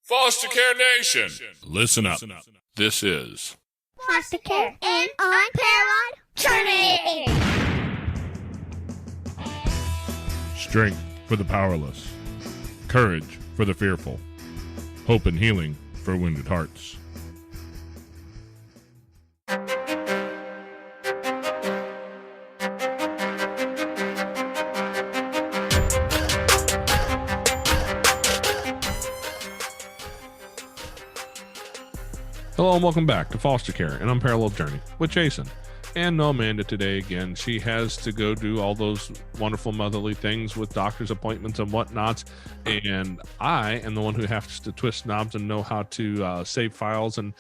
Foster Care Nation, listen up. This is Foster Care, an unparalleled journey. Strength for the powerless, courage for the fearful, hope and healing for wounded hearts. Hello and welcome back to Foster Care, an Unparalleled Journey with Jason. And no Amanda today again. She has to go do all those wonderful motherly things with doctor's appointments and whatnots. And I am the one who has to twist knobs and know how to save files and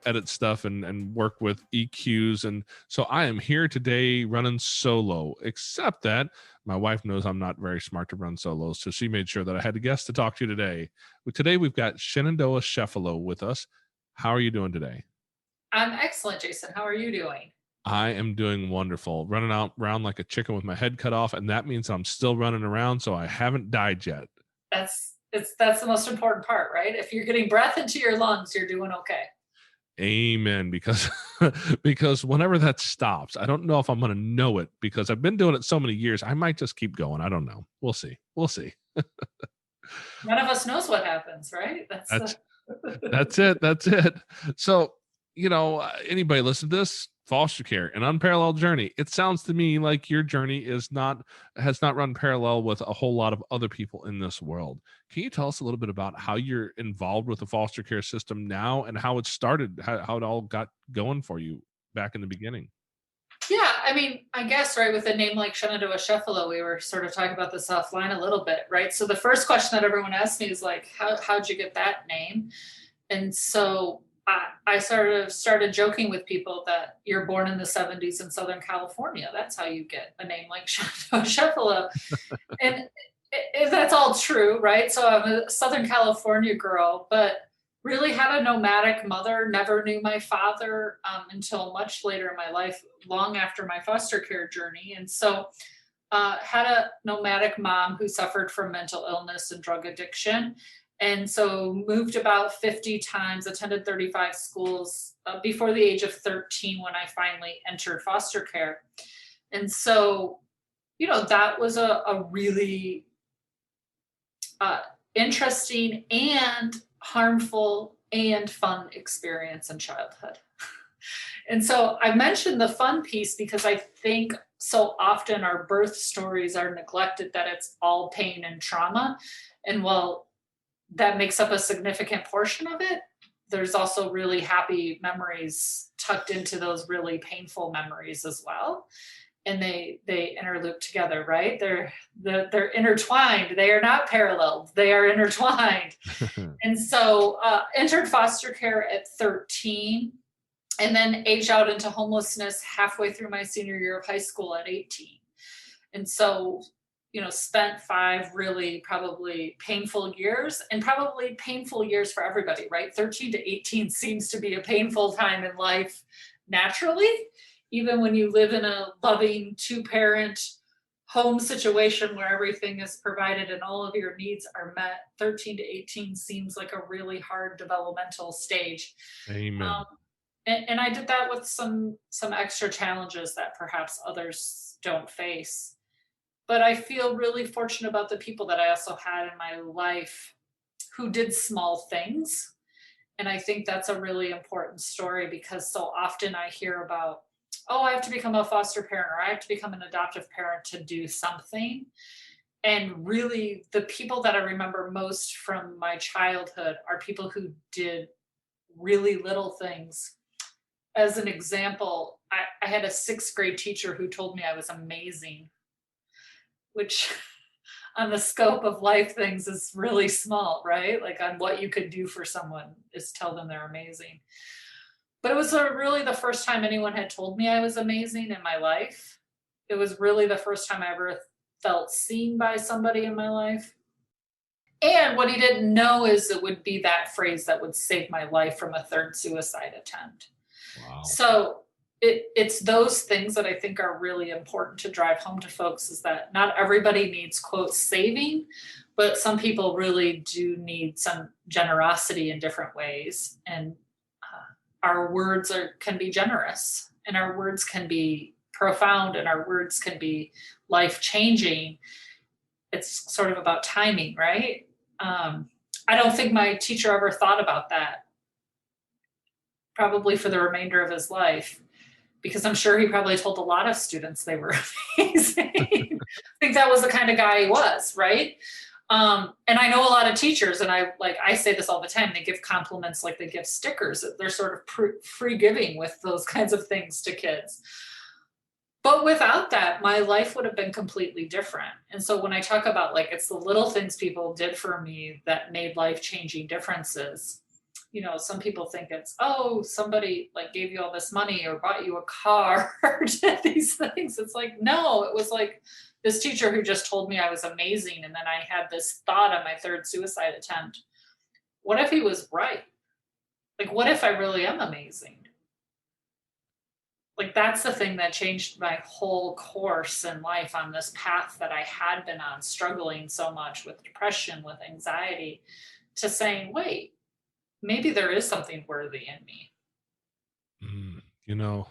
edit stuff and work with EQs. And so I am here today running solo, except that my wife knows I'm not very smart to run solos. So she made sure that I had a guest to talk to today. Today we've got Shenandoah Chefalo with us. How are you doing today? I'm excellent, Jason. How are you doing? I am doing wonderful. Running around like a chicken with my head cut off, and that means I'm still running around, so I haven't died yet. That's the most important part, right? If you're getting breath into your lungs, you're doing okay. Amen. Because whenever that stops, I don't know if I'm going to know it because I've been doing it so many years. I might just keep going. I don't know. We'll see. None of us knows what happens, right? That's it. So, anybody listen to this, Foster Care, an unparalleled journey. It sounds to me like your journey has not run parallel with a whole lot of other people in this world. Can you tell us a little bit about how you're involved with the foster care system now and how it started, how it all got going for you back in the beginning? Yeah, I mean, I guess, right, with a name like Shenandoah Chefalo, we were sort of talking about this offline a little bit, right? So the first question that everyone asks me is like, how'd you get that name? And so I sort of started joking with people that you're born in the 70s in Southern California. That's how you get a name like Shenandoah Chefalo. And that's all true, right? So I'm a Southern California girl, but really had a nomadic mother, never knew my father until much later in my life, long after my foster care journey. And so had a nomadic mom who suffered from mental illness and drug addiction. And so moved about 50 times, attended 35 schools before the age of 13 when I finally entered foster care. And so, that was a really interesting and harmful and fun experience in childhood. And so I mentioned the fun piece because I think so often our birth stories are neglected, that it's all pain and trauma. And while that makes up a significant portion of it, there's also really happy memories tucked into those really painful memories as well. And they interloop together, right? They're intertwined. They are not parallel. They are intertwined. And so entered foster care at 13 and then aged out into homelessness halfway through my senior year of high school at 18. And so, spent 5 really probably painful years, and probably painful years for everybody, right? 13 to 18 seems to be a painful time in life naturally. Even when you live in a loving 2-parent home situation where everything is provided and all of your needs are met, 13 to 18 seems like a really hard developmental stage. Amen. And I did that with some extra challenges that perhaps others don't face. But I feel really fortunate about the people that I also had in my life who did small things. And I think that's a really important story because so often I hear about, oh, I have to become a foster parent or I have to become an adoptive parent to do something. And really, the people that I remember most from my childhood are people who did really little things. As an example, I had a 6th grade teacher who told me I was amazing, which on the scope of life things is really small, right? Like on what you could do for someone is tell them they're amazing. But it was really the first time anyone had told me I was amazing in my life. It was really the first time I ever felt seen by somebody in my life. And what he didn't know is it would be that phrase that would save my life from a 3rd suicide attempt. Wow. So it's those things that I think are really important to drive home to folks, is that not everybody needs, quote, saving, but some people really do need some generosity in different ways. And our words can be generous, and our words can be profound, and our words can be life-changing. It's sort of about timing, right? I don't think my teacher ever thought about that, probably for the remainder of his life, because I'm sure he probably told a lot of students they were amazing. I think that was the kind of guy he was, right? And I know a lot of teachers, and I say this all the time, they give compliments like they give stickers. They're sort of free giving with those kinds of things to kids. But without that, my life would have been completely different. And so when I talk about like, it's the little things people did for me that made life-changing differences. You know, some people think it's, oh, somebody like gave you all this money or bought you a car or did these things. It's like, no, it was like this teacher who just told me I was amazing. And then I had this thought on my third suicide attempt. What if he was right? Like, what if I really am amazing? Like, that's the thing that changed my whole course in life on this path that I had been on, struggling so much with depression, with anxiety, to saying, wait, maybe there is something worthy in me. You know,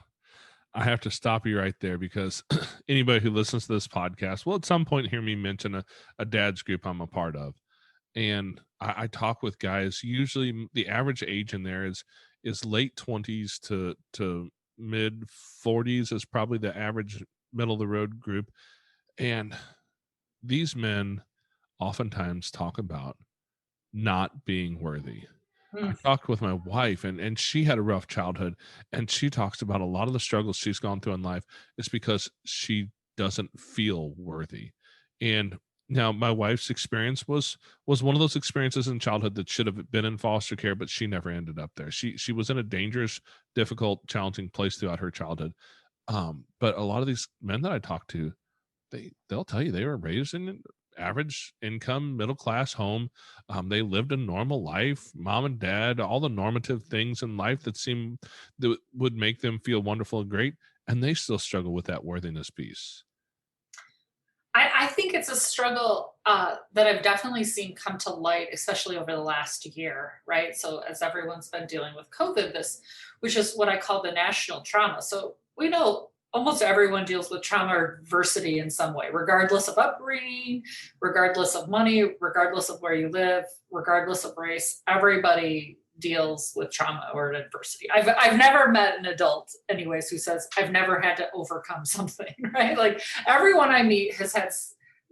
I have to stop you right there, because anybody who listens to this podcast will at some point hear me mention a dad's group I'm a part of. And I talk with guys, usually the average age in there is late 20s to mid 40s is probably the average middle of the road group. And these men oftentimes talk about not being worthy. I talked with my wife, and she had a rough childhood, and she talks about a lot of the struggles she's gone through in life is because she doesn't feel worthy. And now my wife's experience was one of those experiences in childhood that should have been in foster care, but she never ended up there. She was in a dangerous, difficult, challenging place throughout her childhood. But a lot of these men that I talk to, they'll tell you they were raised in an average income, middle class home. They lived a normal life, mom and dad, all the normative things in life that would make them feel wonderful and great, and they still struggle with that worthiness piece. I think it's a struggle that I've definitely seen come to light, especially over the last year, right? So as everyone's been dealing with COVID, which is what I call the national trauma. So we know almost everyone deals with trauma or adversity in some way, regardless of upbringing, regardless of money, regardless of where you live, regardless of race. Everybody deals with trauma or adversity. I've never met an adult, anyways, who says I've never had to overcome something, right? Like, everyone I meet has had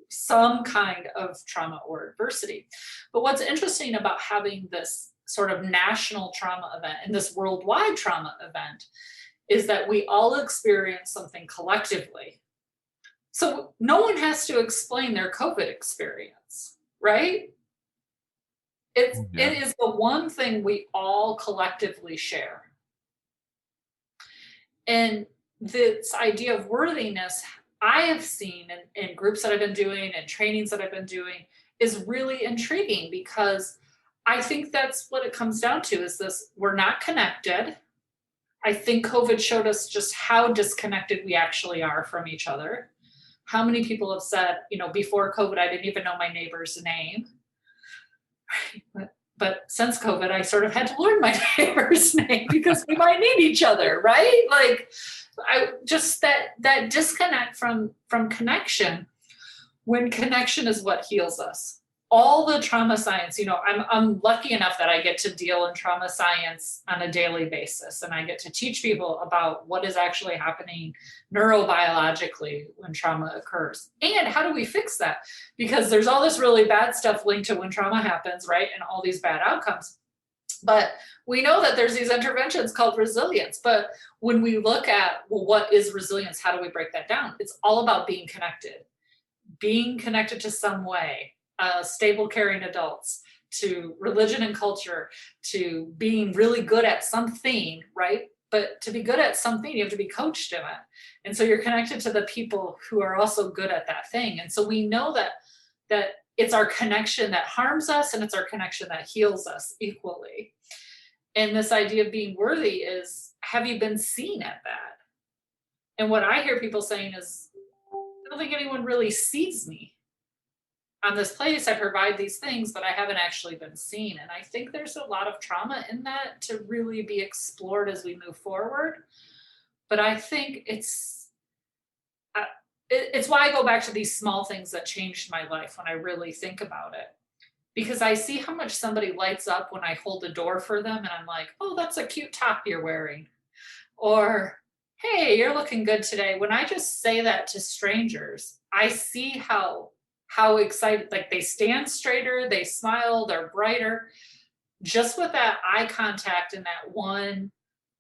some kind of trauma or adversity. But what's interesting about having this sort of national trauma event and this worldwide trauma event is that we all experience something collectively. So no one has to explain their COVID experience, right? It is the one thing we all collectively share. And this idea of worthiness, I have seen in groups that I've been doing and trainings that I've been doing, is really intriguing, because I think that's what it comes down to, is this: we're not connected. I think COVID showed us just how disconnected we actually are from each other. How many people have said, before COVID, I didn't even know my neighbor's name. But since COVID, I sort of had to learn my neighbor's name because we might need each other, right? Like, that disconnect from connection, when connection is what heals us. All the trauma science, I'm lucky enough that I get to deal in trauma science on a daily basis, and I get to teach people about what is actually happening neurobiologically when trauma occurs. And how do we fix that? Because there's all this really bad stuff linked to when trauma happens, right? And all these bad outcomes. But we know that there's these interventions called resilience. But when we look at, well, what is resilience? How do we break that down? It's all about being connected to some way. Stable, caring adults, to religion and culture, to being really good at something, right? But to be good at something, you have to be coached in it. And so you're connected to the people who are also good at that thing. And so we know that it's our connection that harms us, and it's our connection that heals us equally. And this idea of being worthy is, have you been seen at that? And what I hear people saying is, I don't think anyone really sees me. on this place, I provide these things, but I haven't actually been seen. And I think there's a lot of trauma in that to really be explored as we move forward. But I think it's why I go back to these small things that changed my life when I really think about it. Because I see how much somebody lights up when I hold the door for them and I'm like, oh, that's a cute top you're wearing. Or, hey, you're looking good today. When I just say that to strangers, I see how excited, like they stand straighter, they smile, they're brighter, just with that eye contact and that one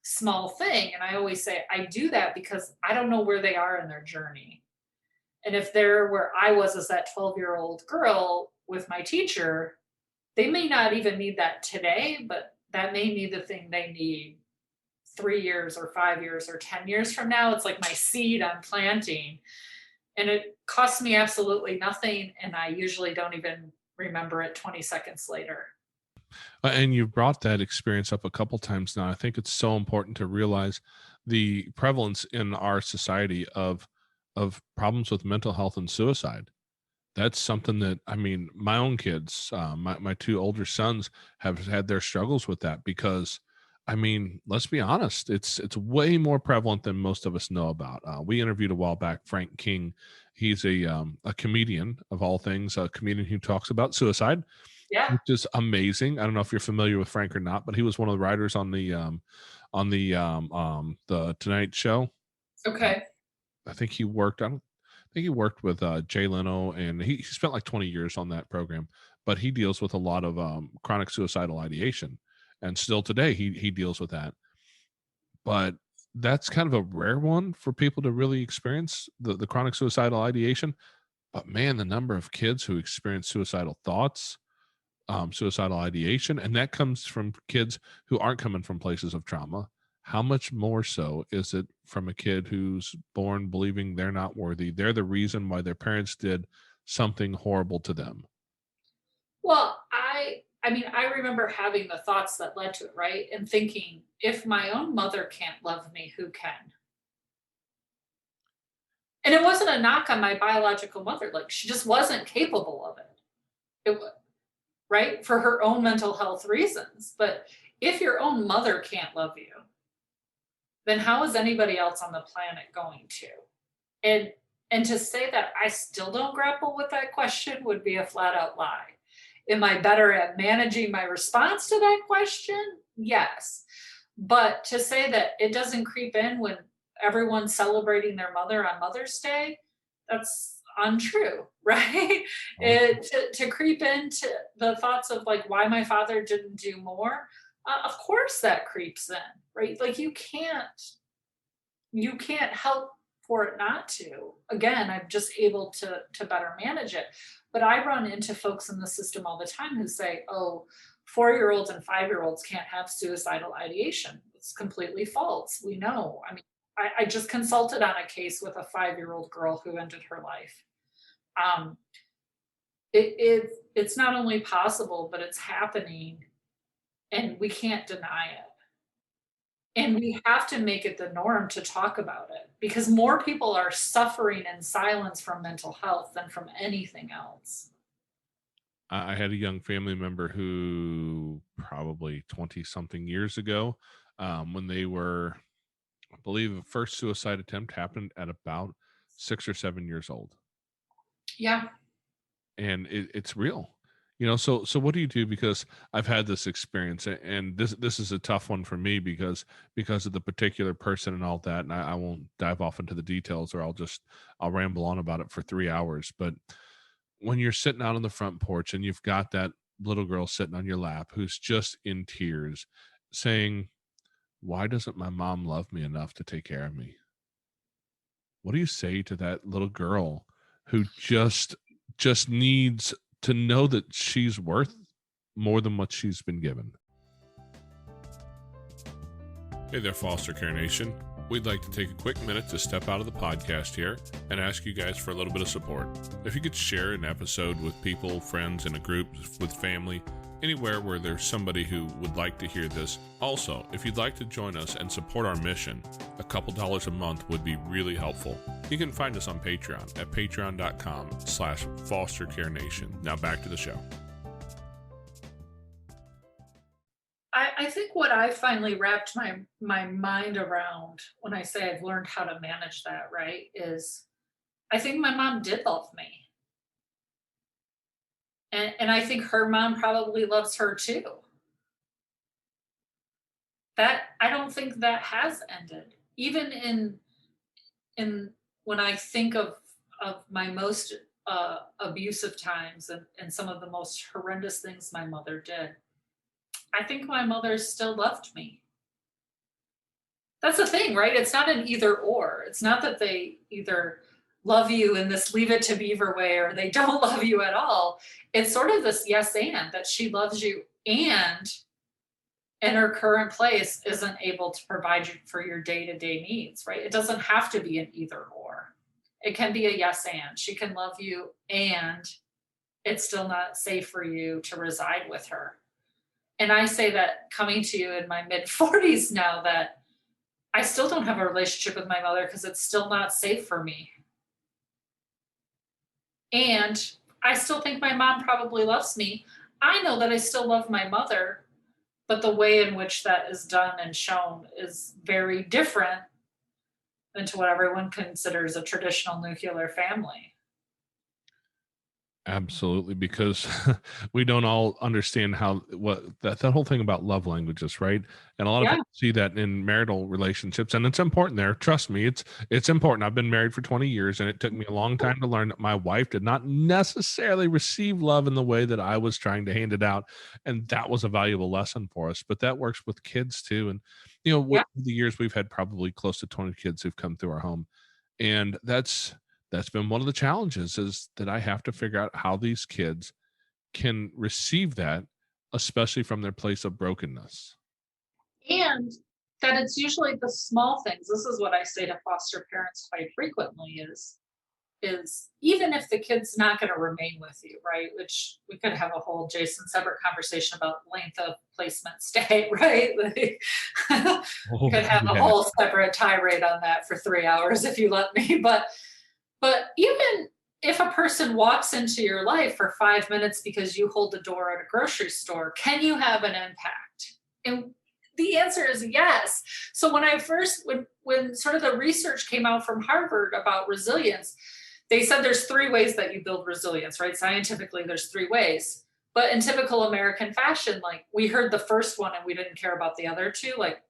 small thing. And I always say, I do that because I don't know where they are in their journey. And if they're where I was as that 12-year-old girl with my teacher, they may not even need that today, but that may be the thing they need 3 years or 5 years or 10 years from now. It's like my seed I'm planting. And it costs me absolutely nothing. And I usually don't even remember it 20 seconds later. And you've brought that experience up a couple times now. I think it's so important to realize the prevalence in our society of problems with mental health and suicide. That's something that, I mean, my own kids, my two older sons have had their struggles with that because, I mean, let's be honest, it's way more prevalent than most of us know about. We interviewed a while back Frank King. He's a comedian of all things, a comedian who talks about suicide, Yeah. which is amazing. I don't know if you're familiar with Frank or not, but he was one of the writers on the Tonight Show. Okay. I think he worked. I think he worked with Jay Leno, and he spent like 20 years on that program. But he deals with a lot of chronic suicidal ideation, and still today he deals with that. But that's kind of a rare one for people to really experience the chronic suicidal ideation. But man, the number of kids who experience suicidal thoughts, suicidal ideation, and that comes from kids who aren't coming from places of trauma. How much more so is it from a kid who's born believing they're not worthy? They're the reason why their parents did something horrible to them. Well, I mean, I remember having the thoughts that led to it, right? And thinking, if my own mother can't love me, who can? And it wasn't a knock on my biological mother. Like, she just wasn't capable of it. It was, right? For her own mental health reasons. But if your own mother can't love you, then how is anybody else on the planet going to? And to say that I still don't grapple with that question would be a flat out lie. Am I better at managing my response to that question? Yes. But to say that it doesn't creep in when everyone's celebrating their mother on Mother's Day, that's untrue, right? To creep into the thoughts of like why my father didn't do more, of course that creeps in, right? Like you can't help for it not to. Again, I'm just able to better manage it. But I run into folks in the system all the time who say, oh, 4-year-olds and 5-year-olds can't have suicidal ideation. It's completely false. We know. I mean, I just consulted on a case with a 5-year-old girl who ended her life. It's not only possible, but it's happening, and we can't deny it. And we have to make it the norm to talk about it because more people are suffering in silence from mental health than from anything else. I had a young family member who probably 20 something years ago, when they were, I believe the first suicide attempt happened at about 6 or 7 years old. Yeah. And it's real. So what do you do? Because I've had this experience, and this is a tough one for me because of the particular person and all that, and I won't dive off into the details, or I'll ramble on about it for 3 hours. But when you're sitting out on the front porch and you've got that little girl sitting on your lap who's just in tears, saying, "Why doesn't my mom love me enough to take care of me?" What do you say to that little girl who just needs to know that she's worth more than what she's been given? Hey there, Foster Care Nation. We'd like to take a quick minute to step out of the podcast here and ask you guys for a little bit of support. If you could share an episode with people, friends, in a group, with family, anywhere where there's somebody who would like to hear this. Also, if you'd like to join us and support our mission, a couple dollars a month would be really helpful. You can find us on Patreon at patreon.com/fostercarenation. Now back to the show. I think what I finally wrapped my mind around when I say I've learned how to manage that, right, is I think my mom did love me. And I think her mom probably loves her too. That I don't think that has ended. Even in when I think of my most abusive times and some of the most horrendous things my mother did, I think my mother still loved me. That's the thing, right? It's not an either or. It's not that they either love you in this leave it to beaver way or they don't love you at all. It's sort of this yes and that she loves you and in her current place isn't able to provide you for your day-to-day needs, right? It doesn't have to be an either or. It can be a yes and. She can love you and it's still not safe for you to reside with her. And I say that coming to you in my mid 40s now that I still don't have a relationship with my mother because it's still not safe for me. And I still think my mom probably loves me. I know that I still love my mother, but the way in which that is done and shown is very different than to what everyone considers a traditional nuclear family. Absolutely, because we don't all understand how that whole thing about love languages, right? And a lot of Yeah. people see that in marital relationships, and it's important there. Trust me, it's important. I've been married for 20 years, and it took me a long time to learn that my wife did not necessarily receive love in the way that I was trying to hand it out, and that was a valuable lesson for us. But that works with kids too, and Yeah. with the years we've had probably close to 20 kids who've come through our home, and that's been one of the challenges is that I have to figure out how these kids can receive that, especially from their place of brokenness. And that it's usually the small things. This is what I say to foster parents quite frequently is even if the kid's not going to remain with you, right? Which we could have a whole Jason separate conversation about length of placement stay, right? Like, we could have a Yeah. whole separate tirade on that for 3 hours if you let me. But even if a person walks into your life for 5 minutes because you hold the door at a grocery store, can you have an impact? And the answer is yes. So when sort of the research came out from Harvard about resilience, they said there's 3 ways that you build resilience, right? Scientifically, there's 3 ways. But in typical American fashion, like we heard the first one and we didn't care about the other 2, like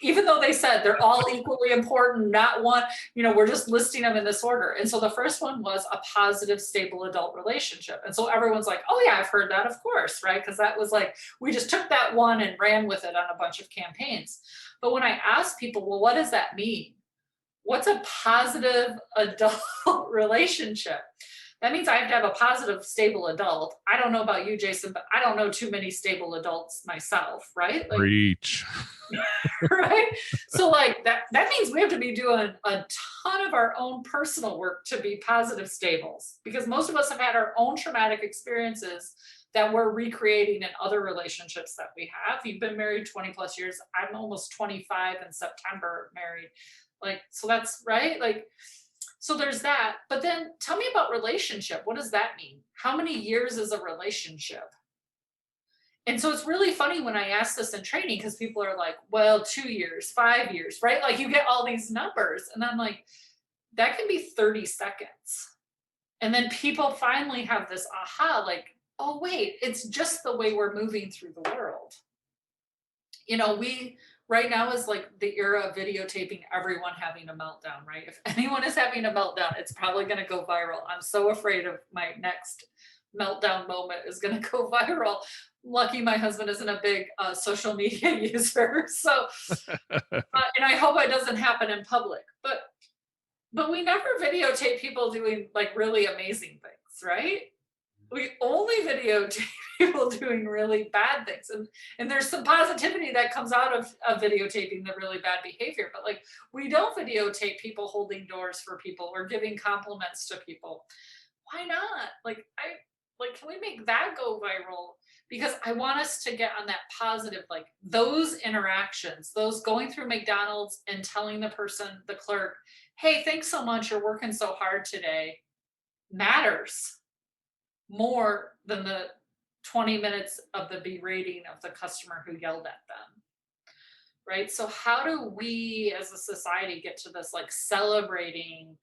even though they said they're all equally important, not one, we're just listing them in this order. And so the first one was a positive, stable adult relationship. And so everyone's like, oh yeah, I've heard that, of course, right? Because that was like, we just took that one and ran with it on a bunch of campaigns. But when I ask people, well, what does that mean? What's a positive adult relationship? That means I have to have a positive, stable adult. I don't know about you, Jason, but I don't know too many stable adults myself, right? Like, Preach. right? So like that means we have to be doing a ton of our own personal work to be positive stables because most of us have had our own traumatic experiences that we're recreating in other relationships that we have. You've been married 20 plus years. I'm almost 25 in September married. Like, so that's right. Like, so there's that. But then tell me about relationship. What does that mean? How many years is a relationship? And so it's really funny when I ask this in training because people are like, well, 2 years, 5 years, right? Like you get all these numbers. And I'm like, that can be 30 seconds. And then people finally have this aha, like, oh, wait, it's just the way we're moving through the world. We right now is like the era of videotaping everyone having a meltdown, right? If anyone is having a meltdown, it's probably going to go viral. I'm so afraid of my next meltdown moment is going to go viral. Lucky my husband isn't a big social media user. So, and I hope it doesn't happen in public, but we never videotape people doing like really amazing things, right? We only videotape people doing really bad things. And there's some positivity that comes out of videotaping the really bad behavior, but like we don't videotape people holding doors for people or giving compliments to people. Why not? Like, can we make that go viral? because I want us to get on that positive, like those interactions, those going through McDonald's and telling the person, the clerk, hey, thanks so much, you're working so hard today, matters more than the 20 minutes of the berating of the customer who yelled at them. Right? So how do we as a society get to this like celebrating,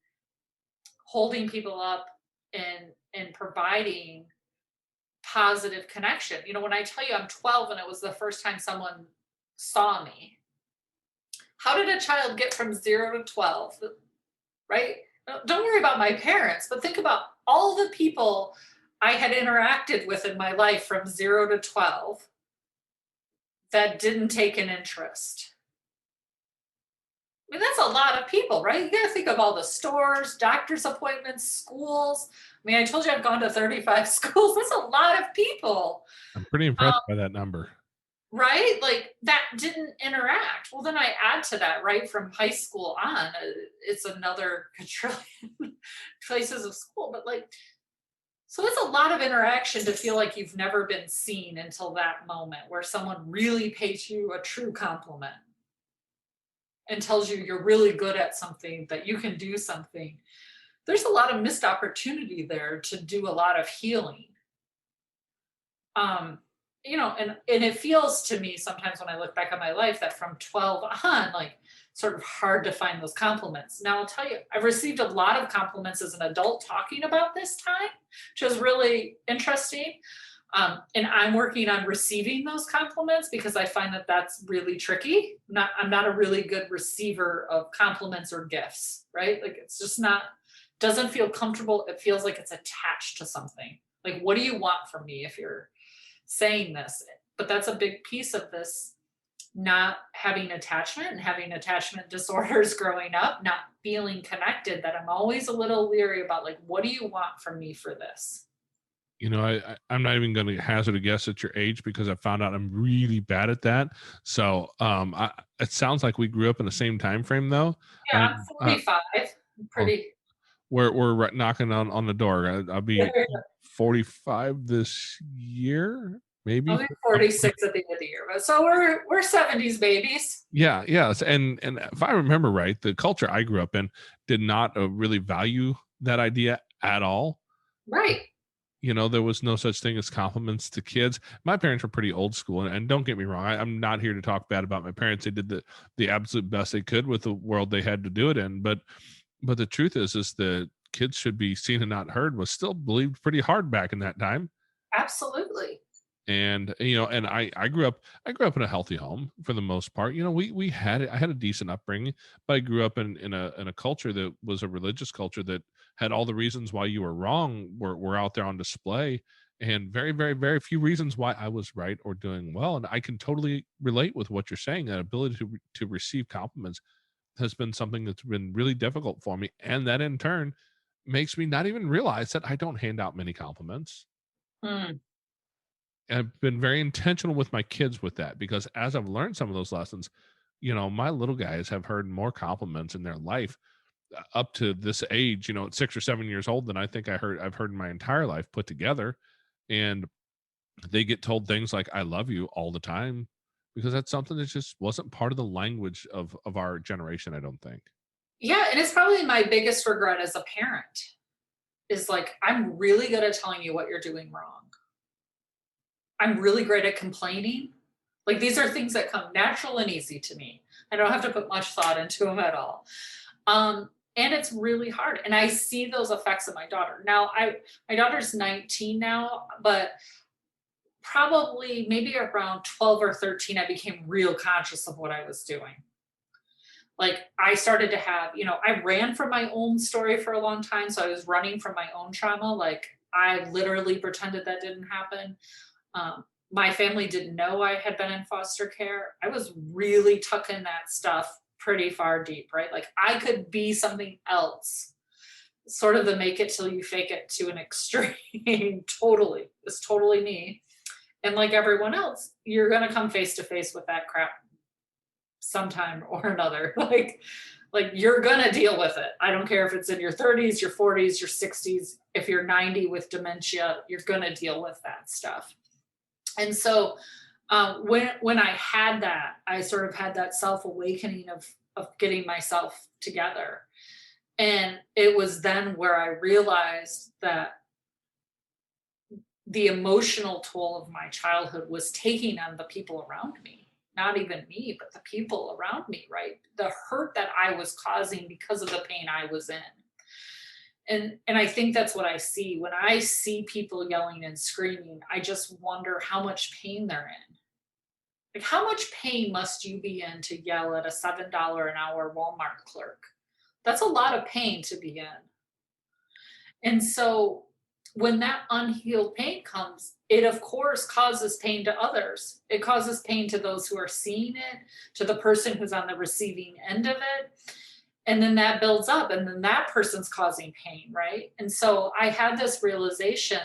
holding people up, and providing positive connection? You know, when I tell you I'm 12 and it was the first time someone saw me, how did a child get from 0 to 12? Right? Don't worry about my parents, but think about all the people I had interacted with in my life from 0 to 12 that didn't take an interest. I mean, that's a lot of people, right? You got to think of all the stores, doctor's appointments, schools. I mean, I told you I've gone to 35 schools. That's a lot of people. I'm pretty impressed by that number. Right? Like that didn't interact. Well, then I add to that, right? From high school on, it's another quadrillion places of school. But like, so that's a lot of interaction to feel like you've never been seen until that moment where someone really pays you a true compliment and tells you you're really good at something, that you can do something. There's a lot of missed opportunity there to do a lot of healing. You know, and it feels to me sometimes when I look back on my life that from 12 on, like sort of hard to find those compliments. Now I'll tell you, I've received a lot of compliments as an adult talking about this time, which was really interesting. And I'm working on receiving those compliments because I find that that's really tricky. I'm not a really good receiver of compliments or gifts, right? Like it's just not, doesn't feel comfortable. It feels like it's attached to something. Like, what do you want from me if you're saying this? But that's a big piece of this, not having attachment and having attachment disorders growing up, not feeling connected, that I'm always a little leery about like, what do you want from me for this? You know, I'm not even going to hazard a guess at your age because I found out I'm really bad at that. So it sounds like we grew up in the same time frame though. Yeah, I'm 45. Pretty. We're knocking on the door. I'll be 45 this year, maybe. I'll be 46 at the end of the year, but so we're 70s babies. Yeah, yes, and if I remember right, the culture I grew up in did not really value that idea at all. Right. You know, there was no such thing as compliments to kids. My parents were pretty old school, and don't get me wrong, I'm not here to talk bad about my parents. They did the absolute best they could with the world they had to do it in. But the truth is that kids should be seen and not heard was still believed pretty hard back in that time. Absolutely. And you know, and I grew up in a healthy home for the most part. You know, I had a decent upbringing, but I grew up in a culture that was a religious culture that had all the reasons why you were wrong were out there on display, and very, very, very few reasons why I was right or doing well. And I can totally relate with what you're saying. That ability to receive compliments has been something that's been really difficult for me, and that in turn makes me not even realize that I don't hand out many compliments. Mm. I've been very intentional with my kids with that, because as I've learned some of those lessons, you know, my little guys have heard more compliments in their life up to this age, you know, at 6 or 7 years old, than I think I've heard in my entire life put together. And they get told things like "I love you" all the time, because that's something that just wasn't part of the language of our generation, I don't think. Yeah, and it's probably my biggest regret as a parent is like, I'm really good at telling you what you're doing wrong. I'm really great at complaining. Like these are things that come natural and easy to me. I don't have to put much thought into them at all. And it's really hard. And I see those effects of my daughter. Now, my daughter's 19 now, but probably maybe around 12 or 13, I became real conscious of what I was doing. Like I started to have, you know, I ran from my own story for a long time. So I was running from my own trauma. Like I literally pretended that didn't happen. My family didn't know I had been in foster care. I was really tucking that stuff pretty far deep, right? Like I could be something else, sort of the make it till you fake it to an extreme. Totally. It's totally me. And like everyone else, you're going to come face to face with that crap sometime or another. Like you're going to deal with it. I don't care if it's in your 30s, your 40s, your 60s. If you're 90 with dementia, you're going to deal with that stuff. And so when I had that, I sort of had that self-awakening of getting myself together. And it was then where I realized that the emotional toll of my childhood was taking on the people around me, not even me, but the people around me, right? The hurt that I was causing because of the pain I was in. And I think that's what I see. When I see people yelling and screaming, I just wonder how much pain they're in. Like, how much pain must you be in to yell at a $7 an hour Walmart clerk? That's a lot of pain to be in. And so when that unhealed pain comes, it of course causes pain to others. It causes pain to those who are seeing it, to the person who's on the receiving end of it. And then that builds up, and then that person's causing pain, right? And so I had this realization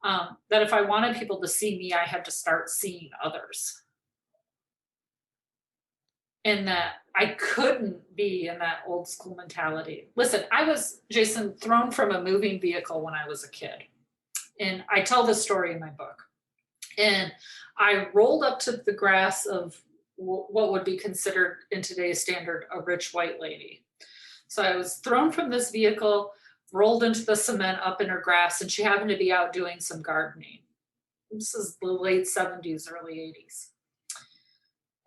that if I wanted people to see me, I had to start seeing others. And that I couldn't be in that old school mentality. Listen, I was, Jason, thrown from a moving vehicle when I was a kid. And I tell this story in my book. And I rolled up to the grass of what would be considered in today's standard a rich white lady. So I was thrown from this vehicle, rolled into the cement up in her grass, and she happened to be out doing some gardening. This is the late 70s, early 80s.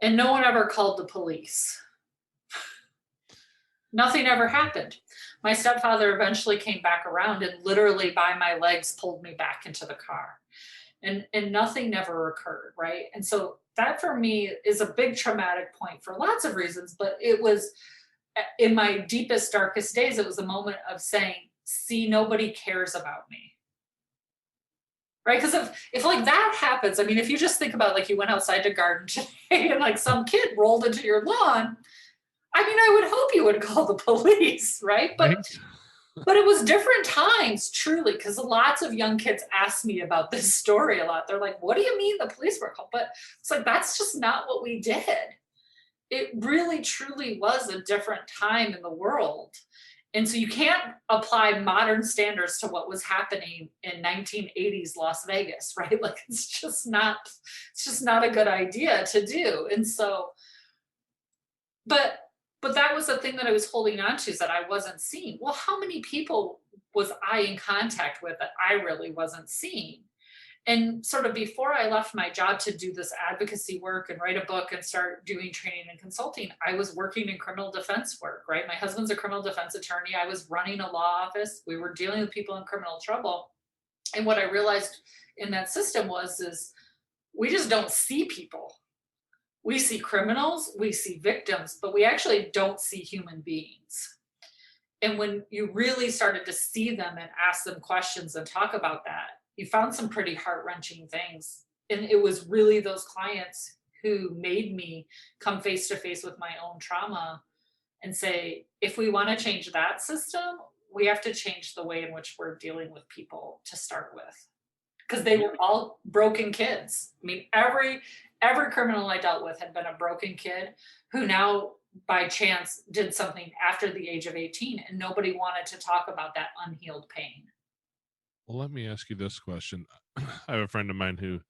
And no one ever called the police. Nothing ever happened. My stepfather eventually came back around and literally by my legs pulled me back into the car. And nothing never occurred, right? And so that for me is a big traumatic point for lots of reasons, but it was in my deepest, darkest days, it was a moment of saying, see, nobody cares about me. Right? Because if like that happens, I mean, if you just think about like you went outside to garden today and like some kid rolled into your lawn, I mean, I would hope you would call the police, right? But it was different times, truly, because lots of young kids ask me about this story a lot. They're like, what do you mean the police were called? But it's like, that's just not what we did. It really, truly was a different time in the world. And so you can't apply modern standards to what was happening in 1980s Las Vegas, right? Like it's just not a good idea to do. And so, but that was the thing that I was holding on to, is that I wasn't seeing. Well, how many people was I in contact with that I really wasn't seeing? And sort of before I left my job to do this advocacy work and write a book and start doing training and consulting, I was working in criminal defense work, right? My husband's a criminal defense attorney. I was running a law office. We were dealing with people in criminal trouble. And what I realized in that system is we just don't see people. We see criminals, we see victims, but we actually don't see human beings. And when you really started to see them and ask them questions and talk about that, you found some pretty heart-wrenching things. And it was really those clients who made me come face to face with my own trauma and say, if we want to change that system, we have to change the way in which we're dealing with people to start with. Because they were all broken kids. I mean, every criminal I dealt with had been a broken kid who now by chance did something after the age of 18, and nobody wanted to talk about that unhealed pain. Well, let me ask you this question. I have a friend of mine who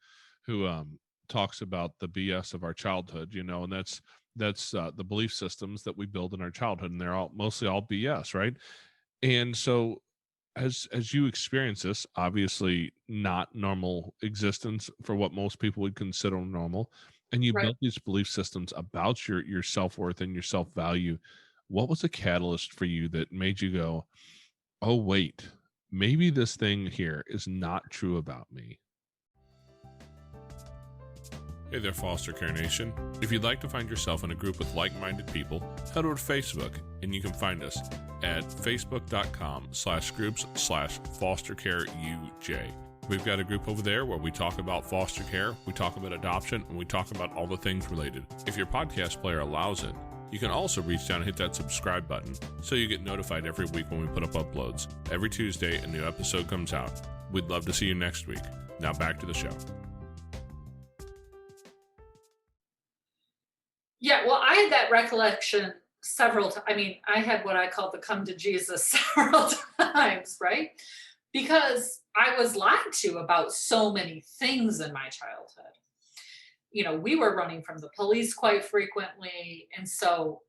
talks about the BS of our childhood, and that's the belief systems that we build in our childhood, and they're mostly all BS, right? And so as you experience this, obviously not normal existence for what most people would consider normal, and you Right. built these belief systems about your self-worth and your self-value, what was the catalyst for you that made you go, oh wait, maybe this thing here is not true about me? Hey there, Foster Care Nation. If you'd like to find yourself in a group with like-minded people, head over to Facebook, and you can find us at facebook.com/groups/fostercareuj. We've got a group over there where we talk about foster care, we talk about adoption, and we talk about all the things related. If your podcast player allows it, you can also reach down and hit that subscribe button so you get notified every week when we put up uploads. Every Tuesday, a new episode comes out. We'd love to see you next week. Now back to the show. Yeah, well, I had that recollection several times. I mean, I had what I call the come to Jesus several times, right? because I was lied to about so many things in my childhood. We were running from the police quite frequently. And so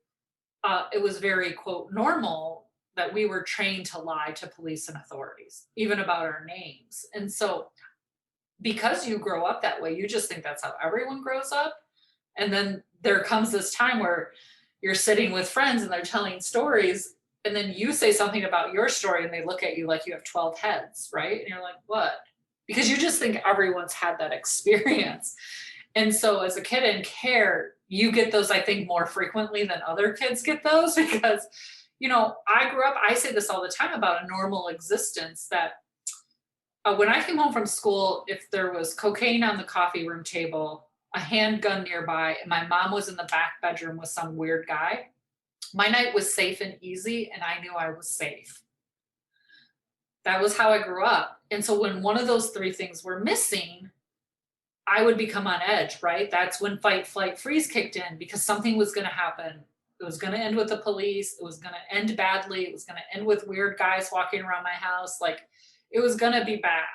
it was very, quote, normal that we were trained to lie to police and authorities, even about our names. And so because you grow up that way, you just think that's how everyone grows up. And then there comes this time where you're sitting with friends and they're telling stories, and then you say something about your story and they look at you like you have 12 heads, right? And you're like, what? Because you just think everyone's had that experience. And so as a kid in care, you get those, I think, more frequently than other kids get those because, I grew up, I say this all the time about a normal existence that when I came home from school, if there was cocaine on the coffee room table, a handgun nearby, and my mom was in the back bedroom with some weird guy, my night was safe and easy, and I knew I was safe. That was how I grew up. And so when one of those three things were missing, I would become on edge, right? That's when fight, flight, freeze kicked in because something was going to happen. It was going to end with the police. It was going to end badly. It was going to end with weird guys walking around my house. Like, it was going to be bad.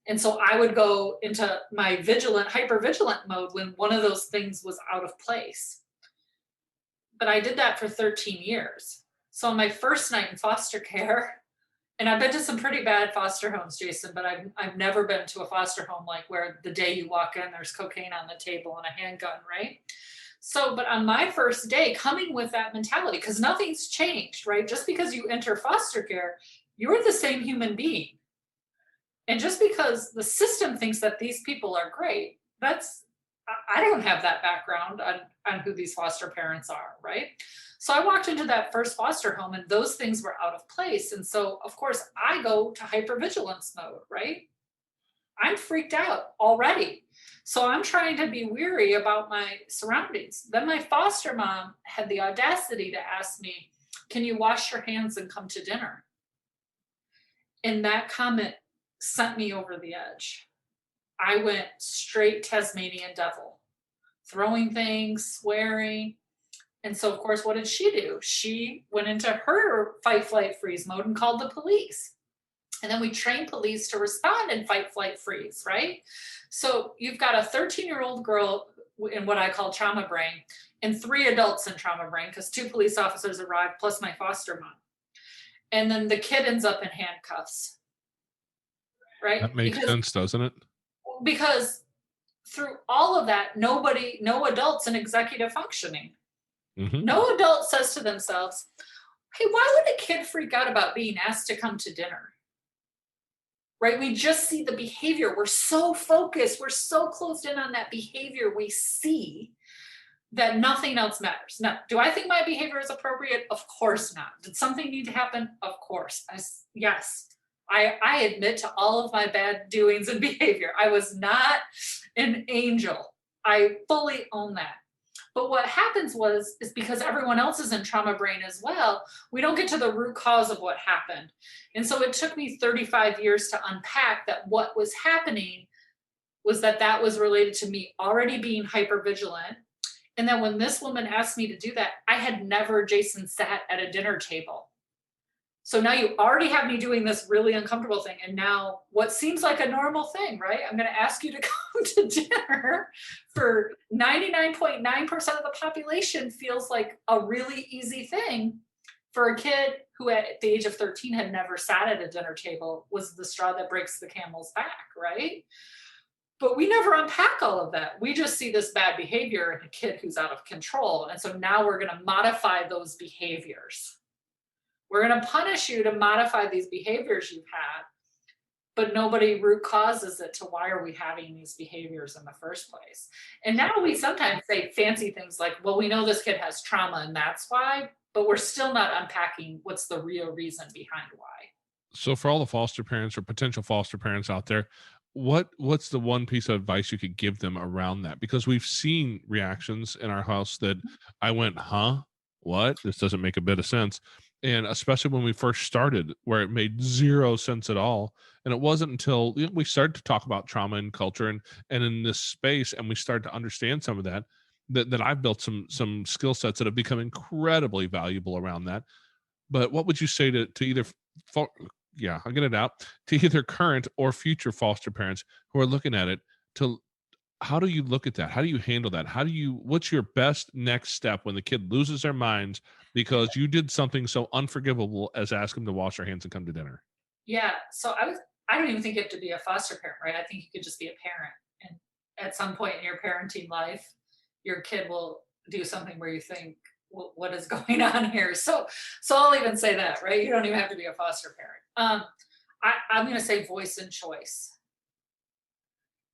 And so I would go into my hyper-vigilant mode when one of those things was out of place. But I did that for 13 years. So on my first night in foster care, and I've been to some pretty bad foster homes, Jason, but I've never been to a foster home like where the day you walk in, there's cocaine on the table and a handgun, right? So, but on my first day, coming with that mentality, because nothing's changed, right? Just because you enter foster care, you're the same human being. And just because the system thinks that these people are great, I don't have that background on who these foster parents are, right? So I walked into that first foster home and those things were out of place. And so, of course, I go to hypervigilance mode, right? I'm freaked out already. So I'm trying to be weary about my surroundings. Then my foster mom had the audacity to ask me, can you wash your hands and come to dinner? And that comment sent me over the edge. I went straight Tasmanian devil, throwing things, swearing. And so, of course, what did she do? She went into her fight, flight, freeze mode and called the police. And then we trained police to respond in fight, flight, freeze, right? So you've got a 13-year-old girl in what I call trauma brain and 3 adults in trauma brain because 2 police officers arrived plus my foster mom. And then the kid ends up in handcuffs, right? That makes sense, doesn't it? Because through all of that, no adults in executive functioning. Mm-hmm. No adult says to themselves, hey, why would a kid freak out about being asked to come to dinner? Right? We just see the behavior. We're so focused. We're so closed in on that behavior we see that nothing else matters. Now, do I think my behavior is appropriate? Of course not. Did something need to happen? Of course. Yes. I admit to all of my bad doings and behavior. I was not an angel. I fully own that. But what happens is because everyone else is in trauma brain as well, we don't get to the root cause of what happened. And so it took me 35 years to unpack that what was happening was that was related to me already being hypervigilant. And then when this woman asked me to do that, I had never, Jason, sat at a dinner table. So now you already have me doing this really uncomfortable thing. And now what seems like a normal thing, right? I'm going to ask you to come to dinner for 99.9% of the population feels like a really easy thing. For a kid who at the age of 13 had never sat at a dinner table was the straw that breaks the camel's back, right? But we never unpack all of that. We just see this bad behavior in a kid who's out of control. And so now we're going to modify those behaviors. We're going to punish you to modify these behaviors you've had, but nobody root causes it to why are we having these behaviors in the first place. And now we sometimes say fancy things like, well, we know this kid has trauma and that's why, but we're still not unpacking what's the real reason behind why. So for all the foster parents or potential foster parents out there, what's the one piece of advice you could give them around that? Because we've seen reactions in our house that I went, huh? What? This doesn't make a bit of sense. And especially when we first started, where it made zero sense at all. And it wasn't until we started to talk about trauma and culture and in this space, and we started to understand some of that I've built some skill sets that have become incredibly valuable around that. But what would you say to either I'll get it out, to either current or future foster parents who are looking at it, to how do you look at that? How do you handle that? What's your best next step when the kid loses their minds because you did something so unforgivable as ask them to wash their hands and come to dinner? Yeah. So I don't even think you have to be a foster parent, right? I think you could just be a parent. And at some point in your parenting life, your kid will do something where you think, what is going on here? So I'll even say that, right? You don't even have to be a foster parent. I'm going to say voice and choice.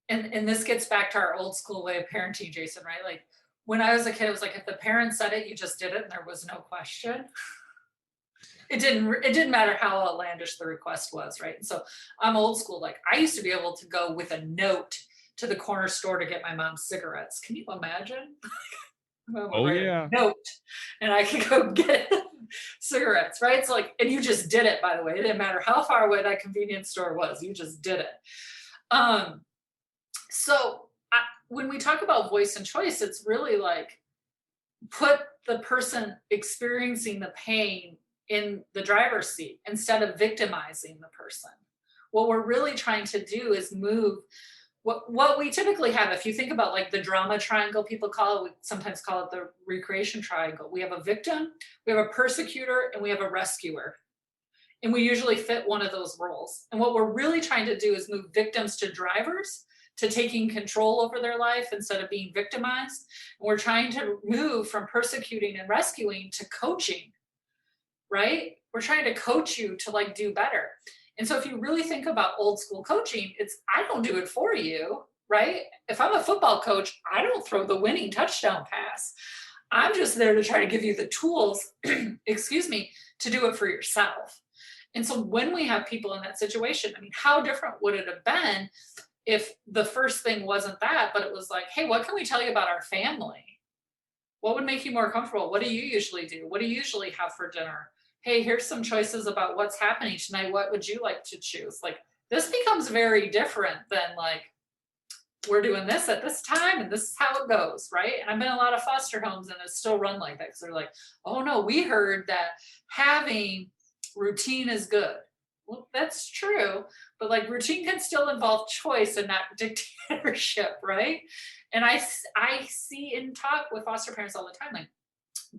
And this gets back to our old school way of parenting, Jason, right? Like when I was a kid, it was like if the parent said it, you just did it and there was no question. It didn't matter how outlandish the request was, right? And so I'm old school. Like I used to be able to go with a note to the corner store to get my mom cigarettes. Can you imagine? Oh Write yeah. a note and I could go get cigarettes, right? So like, and you just did it, by the way. It didn't matter how far away that convenience store was, you just did it. So when we talk about voice and choice, it's really like put the person experiencing the pain in the driver's seat instead of victimizing the person. What we're really trying to do is move what we typically have. If you think about like the drama triangle, people call it, we sometimes call it the recreation triangle. We have a victim, we have a persecutor, and we have a rescuer. And we usually fit one of those roles. And what we're really trying to do is move victims to drivers, to taking control over their life instead of being victimized. And we're trying to move from persecuting and rescuing to coaching, right? We're trying to coach you to like do better. And so if you really think about old school coaching, it's I don't do it for you, right? If I'm a football coach, I don't throw the winning touchdown pass. I'm just there to try to give you the tools, excuse me, to do it for yourself. And so when we have people in that situation, I mean, how different would it have been if the first thing wasn't that, but it was like, hey, what can we tell you about our family? What would make you more comfortable? What do you usually do? What do you usually have for dinner? Hey, here's some choices about what's happening tonight. What would you like to choose? Like this becomes very different than like, we're doing this at this time and this is how it goes, right? And I've been in a lot of foster homes and it's still run like that because they're like, oh no, we heard that having routine is good. Well, that's true, but like routine can still involve choice and not dictatorship, right? And I see and talk with foster parents all the time, like,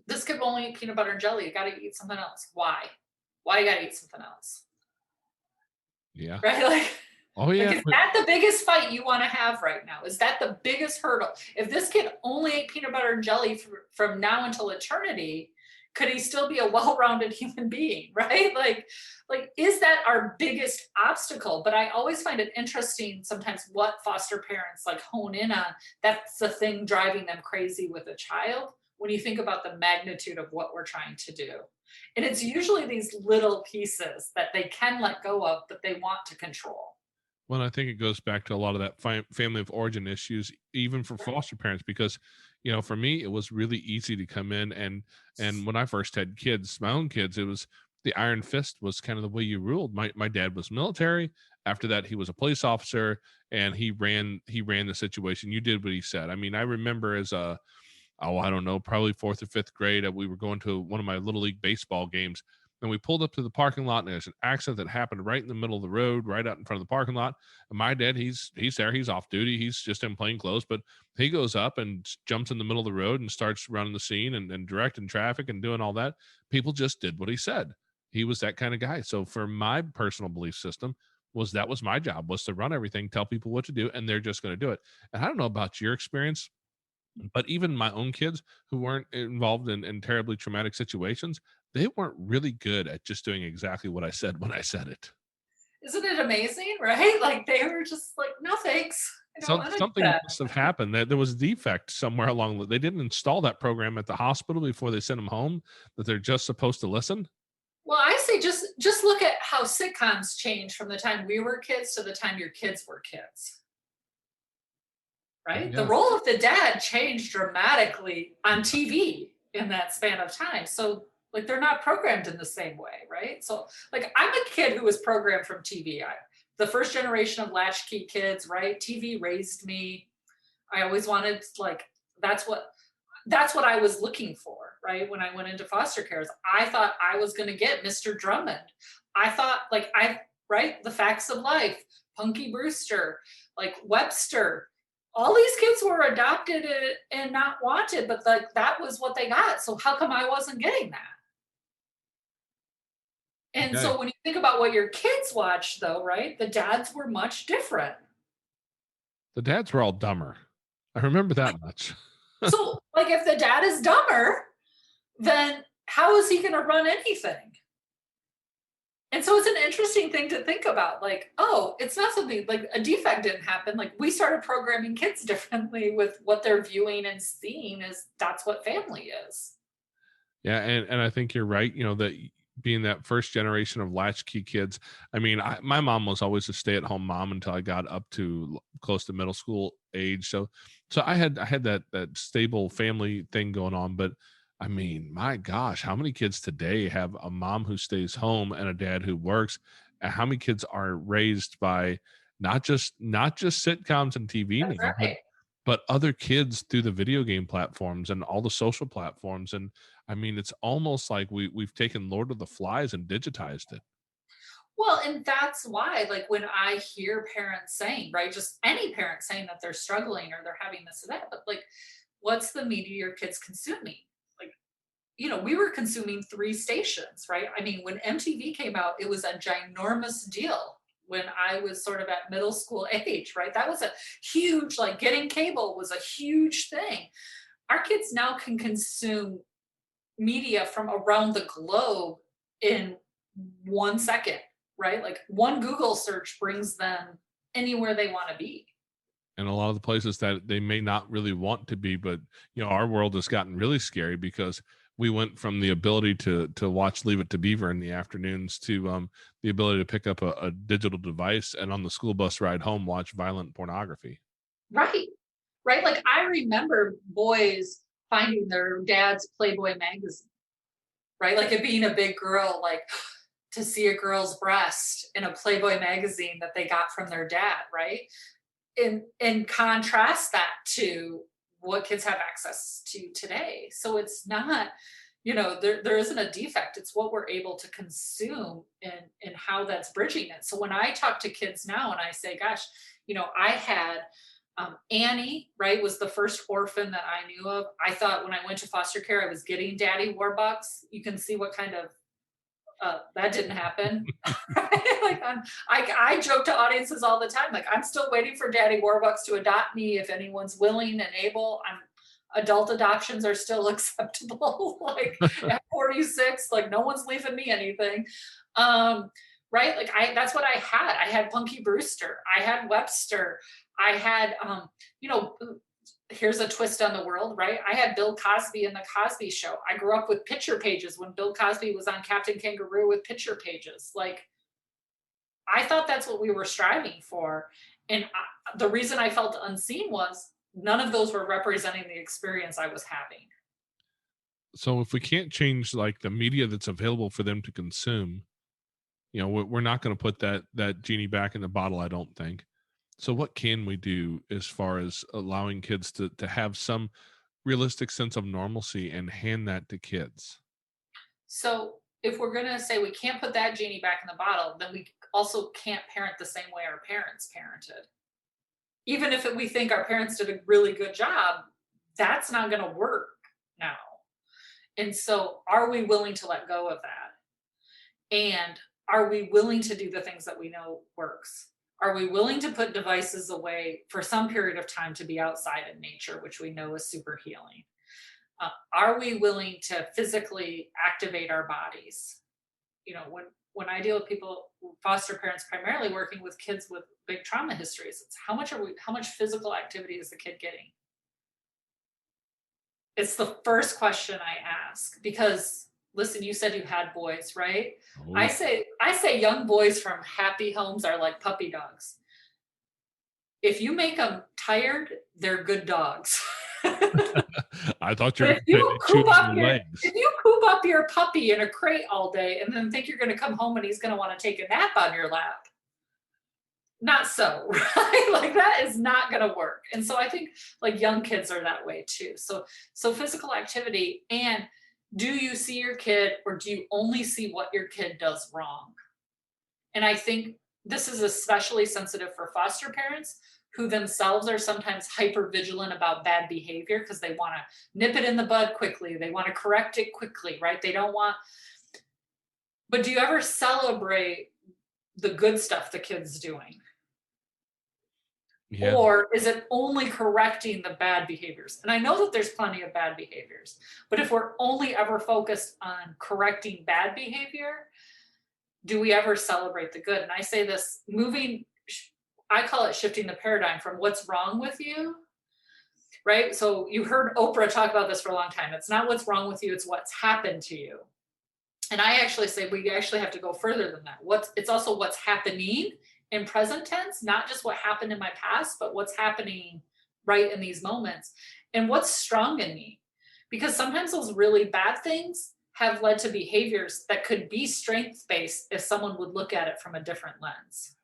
this kid will only eat peanut butter and jelly. You got to eat something else. Why? Why you got to eat something else? Yeah. Right? Like, oh yeah. Like, is that the biggest fight you want to have right now? Is that the biggest hurdle? If this kid only ate peanut butter and jelly from now until eternity, could he still be a well-rounded human being, right? Like, is that our biggest obstacle? But I always find it interesting sometimes what foster parents like hone in on. That's the thing driving them crazy with a child when you think about the magnitude of what we're trying to do. And it's usually these little pieces that they can let go of, but they want to control. Well, I think it goes back to a lot of that family of origin issues, even for foster parents, because, for me, it was really easy to come in and when I first had kids, my own kids, it was the iron fist was kind of the way you ruled. My dad was military. After that, he was a police officer and he ran the situation. You did what he said. I mean, I remember as I don't know, probably fourth or fifth grade, we were going to one of my little league baseball games. And we pulled up to the parking lot, and there's an accident that happened right in the middle of the road, right out in front of the parking lot. And my dad, he's there, he's off duty, he's just in plain clothes, but he goes up and jumps in the middle of the road and starts running the scene and directing traffic and doing all that. People just did what he said. He was that kind of guy. So for my personal belief system, that was my job, was to run everything, tell people what to do, and they're just going to do it. And I don't know about your experience, but even my own kids who weren't involved in terribly traumatic situations, they weren't really good at just doing exactly what I said when I said it. Isn't it amazing, right? Like they were just like, no thanks. I don't want to do Something that. must have happened, that there was a defect somewhere along they didn't install that program at the hospital before they sent them home, that they're just supposed to listen. Well, I say just look at how sitcoms changed from the time we were kids to the time your kids were kids. Right? Yeah. The role of the dad changed dramatically on TV in that span of time. So like they're not programmed in the same way, right? So like I'm a kid who was programmed from TV. The first generation of latchkey kids, right? TV raised me. I always wanted like that's what that's what I was looking for, right? When I went into foster care, I thought I was going to get Mr. Drummond. I thought right? The Facts of Life, Punky Brewster, like Webster. All these kids were adopted and not wanted, but that was what they got. So how come I wasn't getting that? And Okay. so when you think about what your kids watched, though, right? The dads were much different. The dads were all dumber. I remember that much. So, like, if the dad is dumber, then how is he going to run anything? And so it's an interesting thing to think about. Like, oh, it's not something like a defect didn't happen. Like, we started programming kids differently with what they're viewing and seeing, is that's what family is. Yeah, and I think you're right. That being that first generation of latchkey kids. I mean, my mom was always a stay-at-home mom until I got up to close to middle school age. So I had that stable family thing going on. But I mean, my gosh, how many kids today have a mom who stays home and a dad who works? And how many kids are raised by not just sitcoms and TV That's now, right. but other kids through the video game platforms and all the social platforms. And I mean, it's almost like we've taken Lord of the Flies and digitized it. Well, and that's why, like, when I hear parents saying, right, just any parent saying that they're struggling or they're having this or that, but like, what's the media your kids consuming? Like, we were consuming 3 stations, right? I mean, when MTV came out, it was a ginormous deal when I was sort of at middle school age, right? That was a huge, like, getting cable was a huge thing. Our kids now can consume media from around the globe in 1 second, right? Like, one Google search brings them anywhere they want to be. And a lot of the places that they may not really want to be, but our world has gotten really scary because we went from the ability to watch Leave It to Beaver in the afternoons to the ability to pick up a digital device and on the school bus ride home watch violent pornography. Right. Right. Like, I remember boys finding their dad's Playboy magazine, right? Like, it being a big girl, like, to see a girl's breast in a Playboy magazine that they got from their dad, right? And contrast that to what kids have access to today. So it's not, there isn't a defect. It's what we're able to consume and how that's bridging it. So when I talk to kids now and I say, gosh, I had Annie, right, was the first orphan that I knew of. I thought when I went to foster care, I was getting daddy warbucks. You can see what kind of that didn't happen. Like, I joke to audiences all the time, like, I'm still waiting for Daddy Warbucks to adopt me if anyone's willing and able. Adult adoptions are still acceptable. Like, at 46, like, no one's leaving me anything. Right? Like, that's what I had. I had Punky Brewster. I had Webster. I had, here's a twist on the world, right? I had Bill Cosby in the Cosby Show. I grew up with picture pages when Bill Cosby was on Captain Kangaroo with picture pages. Like, I thought that's what we were striving for. And the reason I felt unseen was none of those were representing the experience I was having. So if we can't change like the media that's available for them to consume, we're not going to put that genie back in the bottle, I don't think. So what can we do as far as allowing kids to have some realistic sense of normalcy and hand that to kids? So if we're going to say we can't put that genie back in the bottle, then we also can't parent the same way our parents parented. Even if we think our parents did a really good job, that's not going to work now. And so are we willing to let go of that? And are we willing to do the things that we know works? Are we willing to put devices away for some period of time to be outside in nature, which we know is super healing? Are we willing to physically activate our bodies? When I deal with people, foster parents, primarily working with kids with big trauma histories, it's how much physical activity is the kid getting? It's the first question I ask, because listen, you said you had boys, right? Oh. I say young boys from happy homes are like puppy dogs. If you make them tired, they're good dogs. I thought you were if you coop up your puppy in a crate all day and then think you're going to come home and he's going to want to take a nap on your lap, not so, right? Like that is not going to work. And so I think like young kids are that way too. So physical activity, and do you see your kid, or do you only see what your kid does wrong? And I think this is especially sensitive for foster parents who themselves are sometimes hyper vigilant about bad behavior because they want to nip it in the bud quickly. They want to correct it quickly, right? They don't want, but do you ever celebrate the good stuff the kid's doing? Yeah. Or is it only correcting the bad behaviors? And I know that there's plenty of bad behaviors, but if we're only ever focused on correcting bad behavior, do we ever celebrate the good? And I say this, I call it shifting the paradigm from what's wrong with you, right? So you heard Oprah talk about this for a long time. It's not what's wrong with you, it's what's happened to you. And I actually say we actually have to go further than that. It's also what's happening in present tense, not just what happened in my past, but what's happening right in these moments, and what's strong in me. Because sometimes those really bad things have led to behaviors that could be strength-based if someone would look at it from a different lens.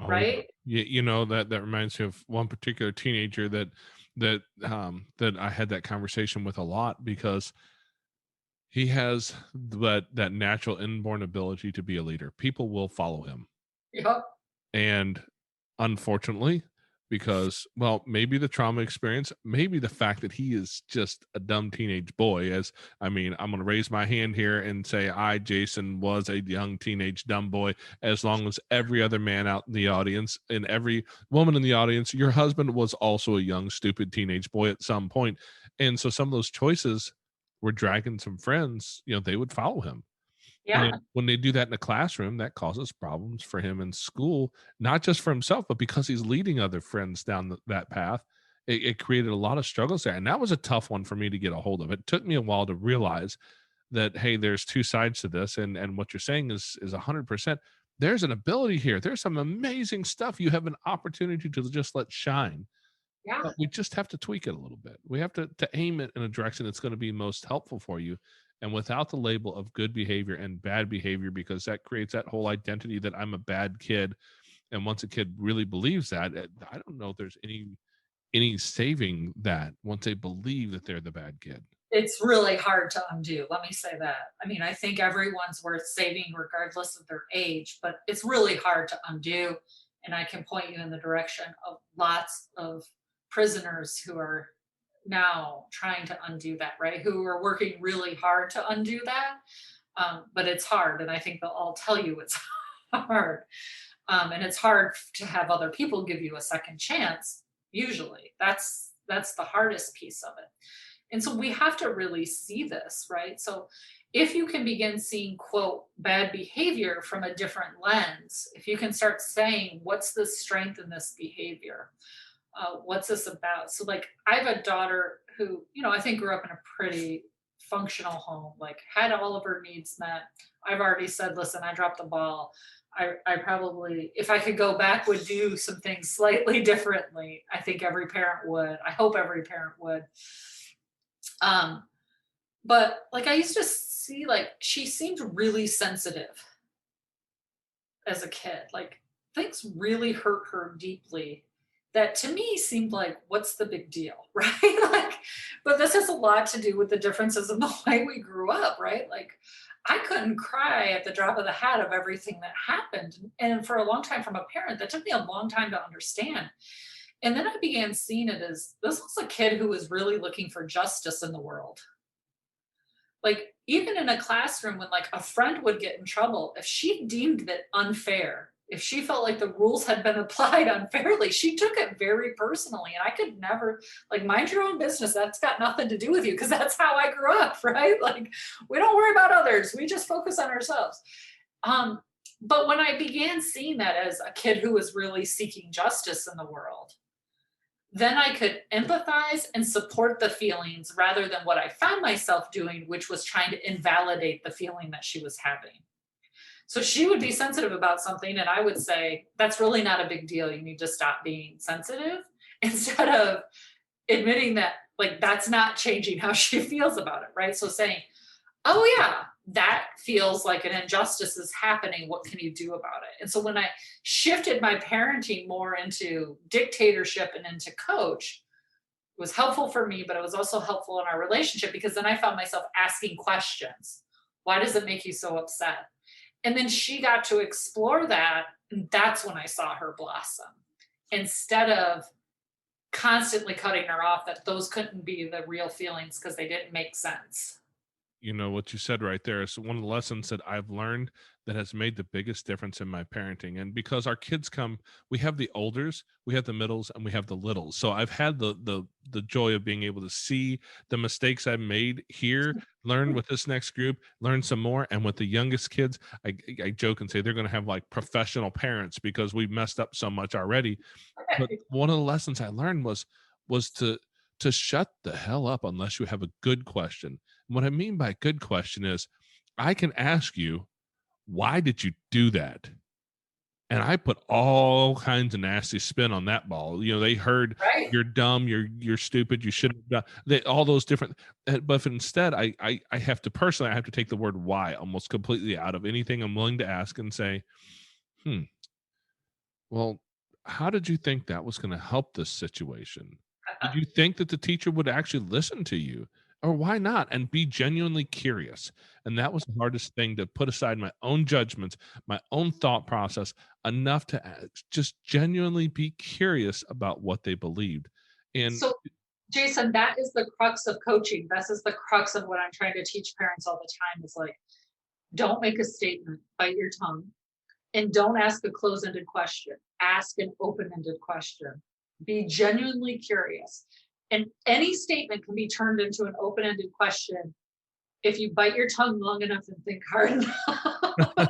Right? You know, that reminds me of one particular teenager that I had that conversation with a lot, because he has that natural inborn ability to be a leader. People will follow him. Yep. And unfortunately, because, well, maybe the trauma experience, maybe the fact that he is just a dumb teenage boy, I'm going to raise my hand here and say I, Jason, was a young teenage dumb boy, as long as every other man out in the audience and every woman in the audience, your husband was also a young, stupid teenage boy at some point. And so some of those choices were dragging some friends, they would follow him. Yeah. And when they do that in the classroom, that causes problems for him in school, not just for himself, but because he's leading other friends down that path. It created a lot of struggles there. And that was a tough one for me to get a hold of. It took me a while to realize that, hey, there's two sides to this. And what you're saying is 100%. There's an ability here. There's some amazing stuff you have an opportunity to just let shine. Yeah. But we just have to tweak it a little bit. We have to aim it in a direction that's going to be most helpful for you, and without the label of good behavior and bad behavior, because that creates that whole identity that I'm a bad kid. And once a kid really believes that, I don't know if there's any saving that once they believe that they're the bad kid. It's really hard to undo. Let me say that. I mean, I think everyone's worth saving regardless of their age, but it's really hard to undo. And I can point you in the direction of lots of prisoners who are now trying to undo that, right? Who are working really hard to undo that. But it's hard. And I think they'll all tell you it's hard. And it's hard to have other people give you a second chance. Usually that's the hardest piece of it. And so we have to really see this, right? So if you can begin seeing, quote, bad behavior from a different lens, if you can start saying, what's the strength in this behavior? What's this about? So like, I have a daughter who, I think grew up in a pretty functional home, like had all of her needs met. I've already said, listen, I dropped the ball. I probably, if I could go back, would do some things slightly differently. I think every parent would. I hope every parent would. But like, I used to see, like, she seemed really sensitive as a kid. Like, things really hurt her deeply. That to me seemed like, what's the big deal, right? Like, but this has a lot to do with the differences in the way we grew up, right? Like, I couldn't cry at the drop of the hat of everything that happened. And for a long time, from a parent, that took me a long time to understand. And then I began seeing it as, this was a kid who was really looking for justice in the world. Like, even in a classroom, when like a friend would get in trouble, if she deemed it unfair, if she felt like the rules had been applied unfairly, she took it very personally. And I could never, like, mind your own business. That's got nothing to do with you, because that's how I grew up, right? Like, we don't worry about others. We just focus on ourselves. But when I began seeing that as a kid who was really seeking justice in the world, then I could empathize and support the feelings rather than what I found myself doing, which was trying to invalidate the feeling that she was having. So she would be sensitive about something, and I would say, that's really not a big deal. You need to stop being sensitive, instead of admitting that, like, that's not changing how she feels about it, right? So saying, oh yeah, that feels like an injustice is happening. What can you do about it? And so when I shifted my parenting more into dictatorship and into coach, it was helpful for me, but it was also helpful in our relationship because then I found myself asking questions. Why does it make you so upset? And then she got to explore that. And that's when I saw her blossom instead of constantly cutting her off, that those couldn't be the real feelings because they didn't make sense. You know what you said right there is one of the lessons that I've learned that has made the biggest difference in my parenting. And because our kids come, we have the olders, we have the middles, and we have the littles. So I've had the joy of being able to see the mistakes I've made here, learn with this next group, learn some more. And with the youngest kids, I joke and say they're going to have like professional parents because we messed up so much already. But one of the lessons I learned was to shut the hell up unless you have a good question. And what I mean by good question is I can ask you, why did you do that? And I put all kinds of nasty spin on that ball. You know, they heard Right. you're dumb, you're stupid, you shouldn't have done all those different. But if instead, I have to personally, I have to take the word why almost completely out of anything I'm willing to ask and say, hmm, well, how did you think that was going to help this situation? Did you think that the teacher would actually listen to you? Or why not? And be genuinely curious. And that was the hardest thing, to put aside my own judgments, my own thought process, enough to just genuinely be curious about what they believed. And So, Jason, that is the crux of coaching. This is the crux of what I'm trying to teach parents all the time is like, don't make a statement, bite your tongue, and don't ask a close-ended question. Ask an open-ended question. Be genuinely curious. And any statement can be turned into an open-ended question if you bite your tongue long enough and think hard enough.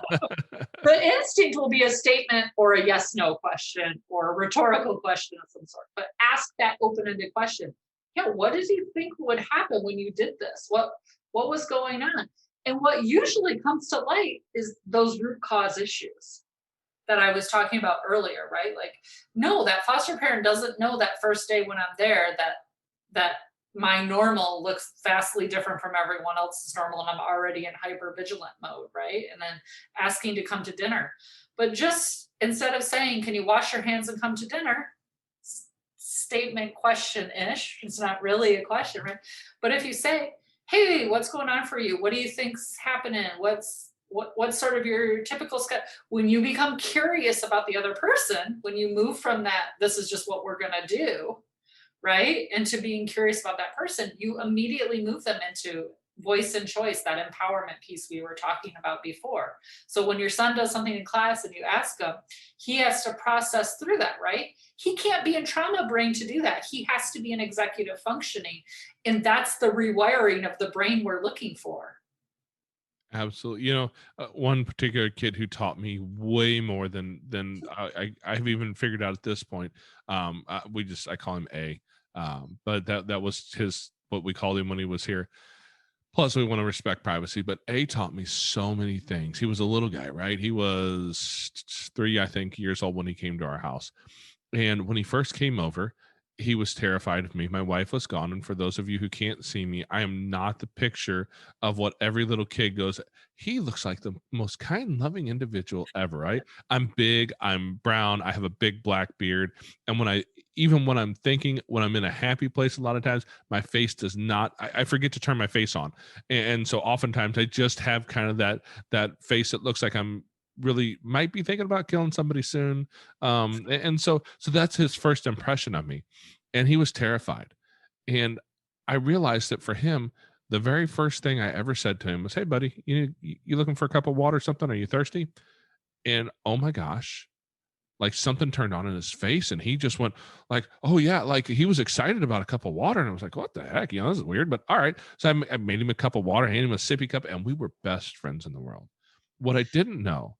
The instinct will be a statement or a yes no question or a rhetorical question of some sort. But ask that open-ended question. Yeah, what did you think would happen when you did this? What was going on? And what usually comes to light is those root cause issues that I was talking about earlier, right? Like, no, that foster parent doesn't know that first day when I'm there that my normal looks vastly different from everyone else's normal and I'm already in hyper vigilant mode, right? And then asking to come to dinner. But just instead of saying, can you wash your hands and come to dinner? Statement question-ish. It's not really a question, right? But if you say, hey, what's going on for you? What do you think's happening? What's sort of your typical schedule? When you become curious about the other person, when you move from that, this is just what we're gonna do, right? And to being curious about that person, you immediately move them into voice and choice, that empowerment piece we were talking about before. So when your son does something in class and you ask him, he has to process through that, right? He can't be in trauma brain to do that. He has to be in executive functioning. And that's the rewiring of the brain we're looking for. absolutely, you know, one particular kid who taught me way more than I've even figured out at this point. I call him A, but that was his what we called him when he was here. Plus, we want to respect privacy, but A taught me so many things. He was a little guy, right? He was 3, I think, years old when he came to our house. And when he first came over, he was terrified of me. My wife was gone. And for those of you who can't see me, I am not the picture of what every little kid goes. He looks like the most kind, loving individual ever, right? I'm big, I'm brown, I have a big black beard. And even when I'm thinking, when I'm in a happy place, a lot of times my face does not, I forget to turn my face on. And so oftentimes I just have kind of that face that looks like I'm really might be thinking about killing somebody soon. And so that's his first impression of me. And he was terrified. And I realized that for him, the very first thing I ever said to him was, "Hey, buddy, you looking for a cup of water or something? Are you thirsty?" And oh my gosh, like something turned on in his face and he just went like, "Oh yeah," like he was excited about a cup of water. And I was like, "What the heck? You know, this is weird, but all right." So I made him a cup of water, handed him a sippy cup, and we were best friends in the world. What I didn't know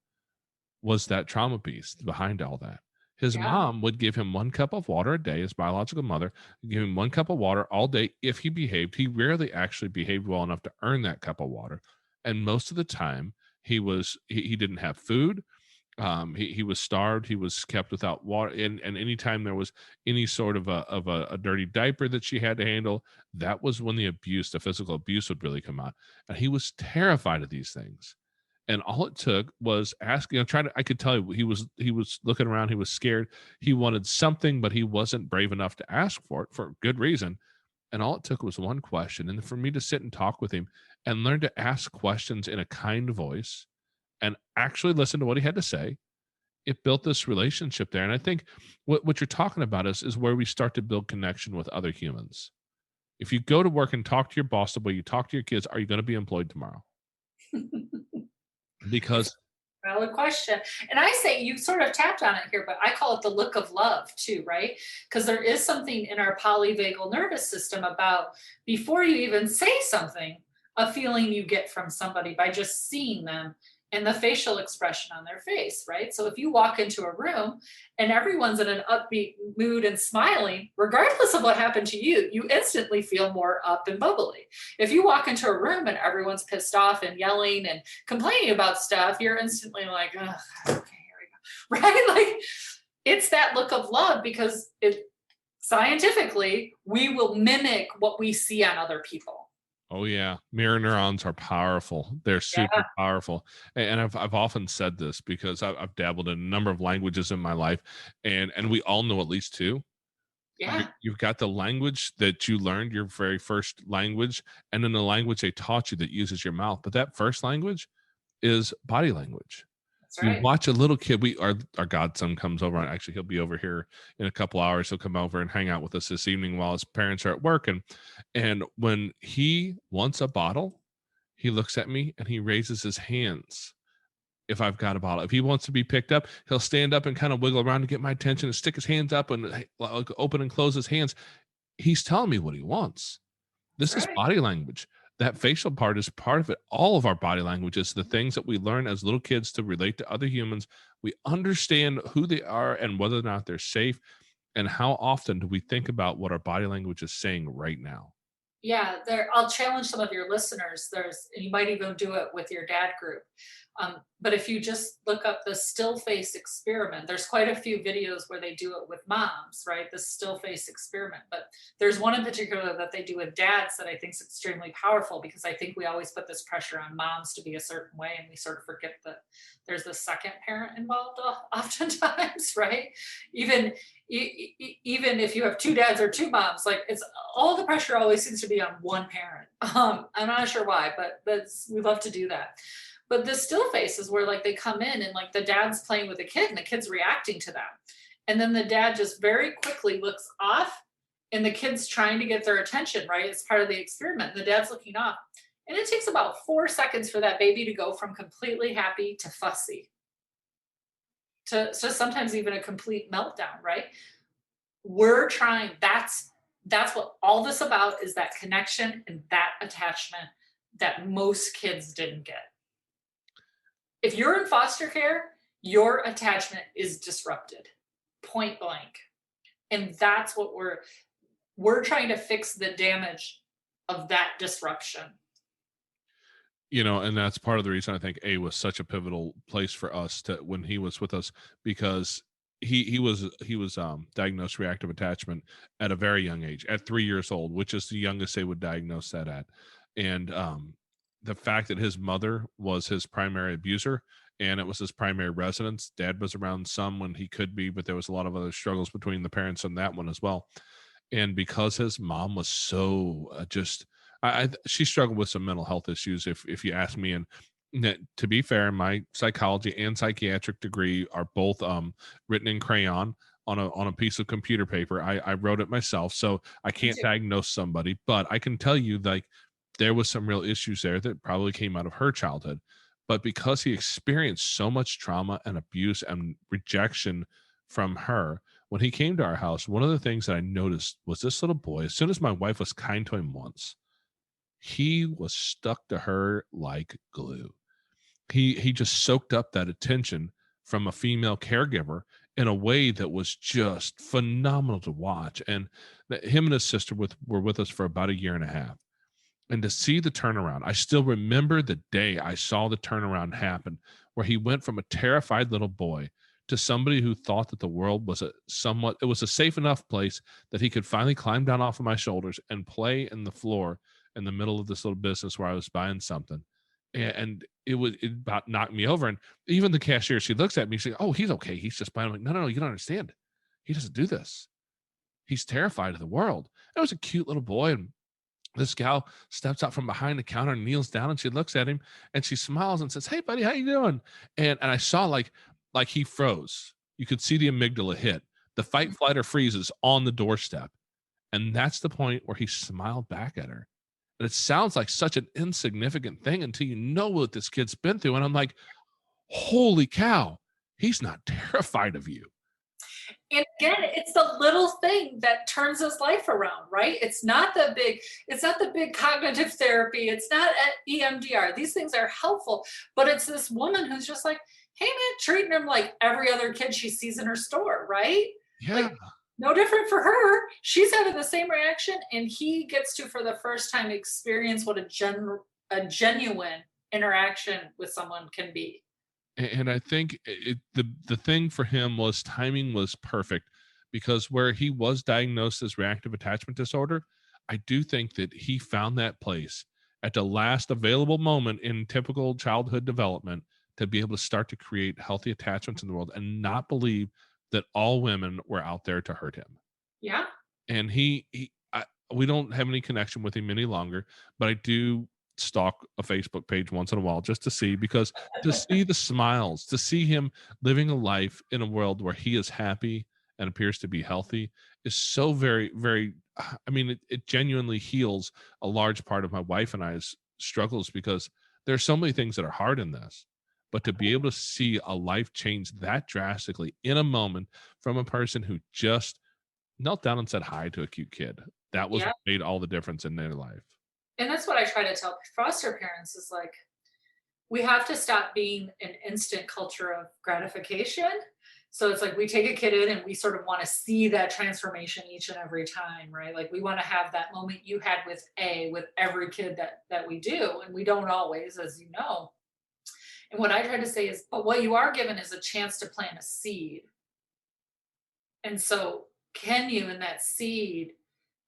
was that trauma piece behind all that. His Yeah. mom would give him 1 cup of water a day, his biological mother, would give him 1 cup of water all day if he behaved. He rarely actually behaved well enough to earn that cup of water. And most of the time he didn't have food. He was starved. He was kept without water, and anytime there was any sort of a dirty diaper that she had to handle, that was when the abuse, the physical abuse, would really come out. And he was terrified of these things. And all it took was asking, trying to. I could tell you he was looking around. He was scared. He wanted something, but he wasn't brave enough to ask for it for good reason. And all it took was one question, and for me to sit and talk with him and learn to ask questions in a kind voice and actually listen to what he had to say. It built this relationship there. And I think what you're talking about is where we start to build connection with other humans. If you go to work and talk to your boss the way you talk to your kids, are you going to be employed tomorrow? Because Valid question. And I say you sort of tapped on it here, but I call it the look of love too, right? Because there is something in our polyvagal nervous system about before you even say something, a feeling you get from somebody by just seeing them and the facial expression on their face, right? So if you walk into a room and everyone's in an upbeat mood and smiling, regardless of what happened to you, you instantly feel more up and bubbly. If you walk into a room and everyone's pissed off and yelling and complaining about stuff, you're instantly like, oh, okay, here we go, right? Like it's that look of love because it scientifically, we will mimic what we see on other people. oh yeah, mirror neurons are powerful. They're super Yeah, powerful. And I've often said this because I've dabbled in a number of languages in my life, and we all know at least two. yeah, You've got the language that you learned, your very first language, and then the language they taught you that uses your mouth. But that first language is body language. that's We right. watch a little kid. Our godson comes over, and actually he'll be over here in a couple hours. He'll come over and hang out with us this evening while his parents are at work. And when he wants a bottle, he looks at me and he raises his hands. If I've got a bottle, if he wants to be picked up, he'll stand up and kind of wiggle around to get my attention and stick his hands up and like, open and close his hands. He's telling me what he wants. This That's is right. body language. That facial part is part of it. All of our body language is the things that we learn as little kids to relate to other humans. We understand who they are and whether or not they're safe. And how often do we think about what our body language is saying right now? Yeah, there. I'll challenge some of your listeners. You might even do it with your dad group. But if you just look up the still face experiment, there's quite a few videos where they do it with moms, right? The still face experiment. But there's one in particular that they do with dads that I think is extremely powerful because I think we always put this pressure on moms to be a certain way, and we sort of forget that there's the second parent involved oftentimes, right? Even even if you have two dads or two moms, like it's all the pressure always seems to be on one parent. I'm not sure why, but we love to do that. But the still face is where like they come in and like the dad's playing with the kid and the kid's reacting to them. And then the dad just very quickly looks off and the kid's trying to get their attention, right? It's part of the experiment. The dad's looking off. And it takes about 4 seconds for that baby to go from completely happy to fussy to sometimes even a complete meltdown, right? We're trying, that's what all this about is that connection and that attachment that most kids didn't get. If you're in foster care, your attachment is disrupted, point blank. And that's what we're trying to fix the damage of that disruption. And that's part of the reason I think A was such a pivotal place for us to when he was with us, because he was diagnosed reactive attachment at a very young age, at 3 years old, which is the youngest they would diagnose that at. And the fact that his mother was his primary abuser and it was his primary residence. Dad was around some when he could be, but there was a lot of other struggles between the parents on that one as well. And because his mom was so just she struggled with some mental health issues, if you ask me. And to be fair, my psychology and psychiatric degree are both written in crayon on a piece of computer paper. I wrote it myself, so I Me can't too. diagnose somebody, but I can tell you like there was some real issues there that probably came out of her childhood. But because he experienced so much trauma and abuse and rejection from her, when he came to our house, one of the things that I noticed was this little boy, as soon as my wife was kind to him once, he was stuck to her like glue. He just soaked up that attention from a female caregiver in a way that was just phenomenal to watch. And him and his sister were with us for about a year and a half. And to see the turnaround, I still remember the day I saw the turnaround happen where he went from a terrified little boy to somebody who thought that the world was it was a safe enough place that he could finally climb down off of my shoulders and play in the floor in the middle of this little business where I was buying something. And it about knocked me over. And even the cashier, she looks at me, she's like, "Oh, he's okay. He's just playing." I'm like, no, you don't understand. He doesn't do this. He's terrified of the world. It was a cute little boy. And this gal steps out from behind the counter and kneels down, and she looks at him and she smiles and says, "Hey buddy, how you doing?" And I saw like he froze. You could see the amygdala hit. The fight, flight, or freeze is on the doorstep. And that's the point where he smiled back at her. And it sounds like such an insignificant thing until you know what this kid's been through. And I'm like, holy cow, he's not terrified of you. And again, it's the little thing that turns his life around, right? It's not the big cognitive therapy. It's not EMDR. These things are helpful, but it's this woman who's just like, hey man, treating him like every other kid she sees in her store, right? Yeah. Like, no different for her. She's having the same reaction, and he gets to, for the first time, experience what a genuine interaction with someone can be. And I think the thing for him was timing was perfect, because where he was diagnosed as reactive attachment disorder, I do think that he found that place at the last available moment in typical childhood development to be able to start to create healthy attachments in the world and not believe that all women were out there to hurt him. Yeah. And we don't have any connection with him any longer, but I do stalk a Facebook page once in a while just to see, because to see the smiles, to see him living a life in a world where he is happy and appears to be healthy is so very, very, I mean, it genuinely heals a large part of my wife and I's struggles, because there's so many things that are hard in this. But to be able to see a life change that drastically in a moment from a person who just knelt down and said hi to a cute kid, that was Yeah. what made all the difference in their life. And that's what I try to tell foster parents is like, we have to stop being an instant culture of gratification. So it's like we take a kid in and we sort of want to see that transformation each and every time, right? Like we want to have that moment you had with every kid that we do. And we don't always, as you know. And what I try to say is, but what you are given is a chance to plant a seed. And so can you, in that seed,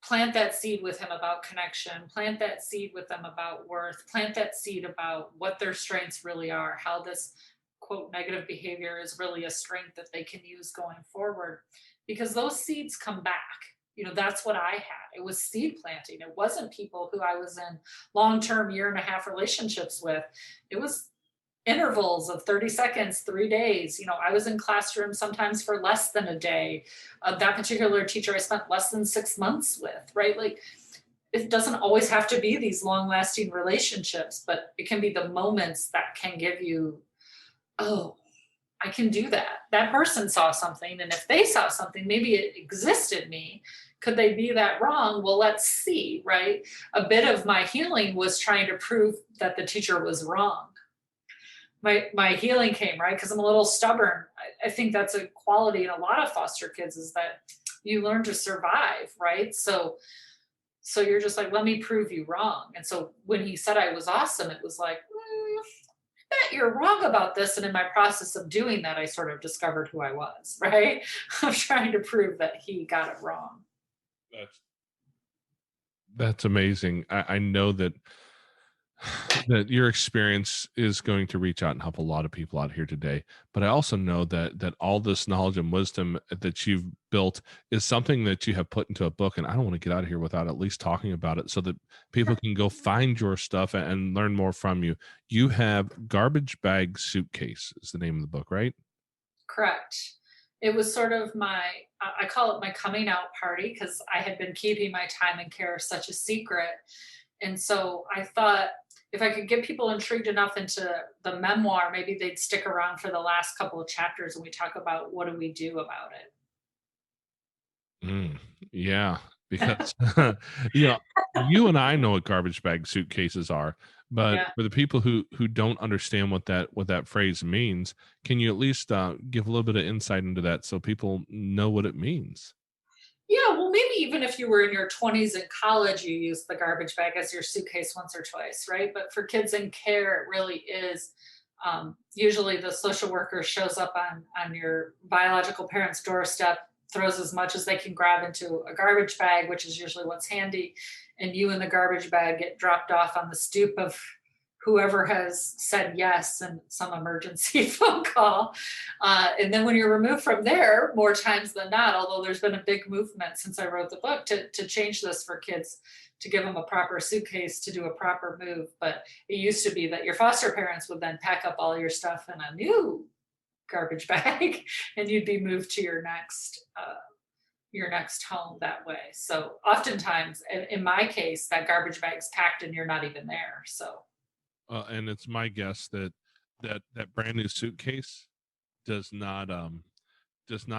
plant that seed with him about connection, plant that seed with them about worth, plant that seed about what their strengths really are, how this quote negative behavior is really a strength that they can use going forward, because those seeds come back. That's what I had. It was seed planting. It wasn't people who I was in long-term 1.5 year relationships with. It was intervals of 30 seconds, 3 days. I was in classrooms sometimes for less than a day. That particular teacher I spent less than 6 months with, right? Like it doesn't always have to be these long lasting relationships, but it can be the moments that can give you, oh, I can do that. That person saw something. And if they saw something, maybe it existed me. Could they be that wrong? Well, let's see, right? A bit of my healing was trying to prove that the teacher was wrong. My healing came, right? Because I'm a little stubborn. I think that's a quality in a lot of foster kids, is that you learn to survive, right? So you're just like, let me prove you wrong. And so when he said I was awesome, it was like, I bet you're wrong about this. And in my process of doing that, I sort of discovered who I was, right? I'm trying to prove that he got it wrong. That's amazing. I know that your experience is going to reach out and help a lot of people out here today. But I also know that all this knowledge and wisdom that you've built is something that you have put into a book. And I don't want to get out of here without at least talking about it, so that people can go find your stuff and learn more from you. You have Garbage Bag Suitcase is the name of the book, right? Correct. It was sort of I call it my coming out party, because I had been keeping my time and care such a secret. And so I thought, if I could get people intrigued enough into the memoir, maybe they'd stick around for the last couple of chapters and we talk about what do we do about it. Yeah, because you and I know what garbage bag suitcases are, but for the people who don't understand what that phrase means, can you at least give a little bit of insight into that so people know what it means? Yeah, well, maybe even if you were in your 20s in college, you used the garbage bag as your suitcase once or twice, right? But for kids in care, it really is Usually the social worker shows up on your biological parent's doorstep, throws as much as they can grab into a garbage bag, which is usually what's handy, and you and the garbage bag get dropped off on the stoop of whoever has said yes and some emergency phone call. And then when you're removed from there, more times than not, although there's been a big movement since I wrote the book to change this for kids, to give them a proper suitcase to do a proper move. But it used to be that your foster parents would then pack up all your stuff in a new garbage bag and you'd be moved to your next home that way. So oftentimes, in my case, that garbage bag's packed and you're not even there. So And it's my guess that that brand new suitcase does not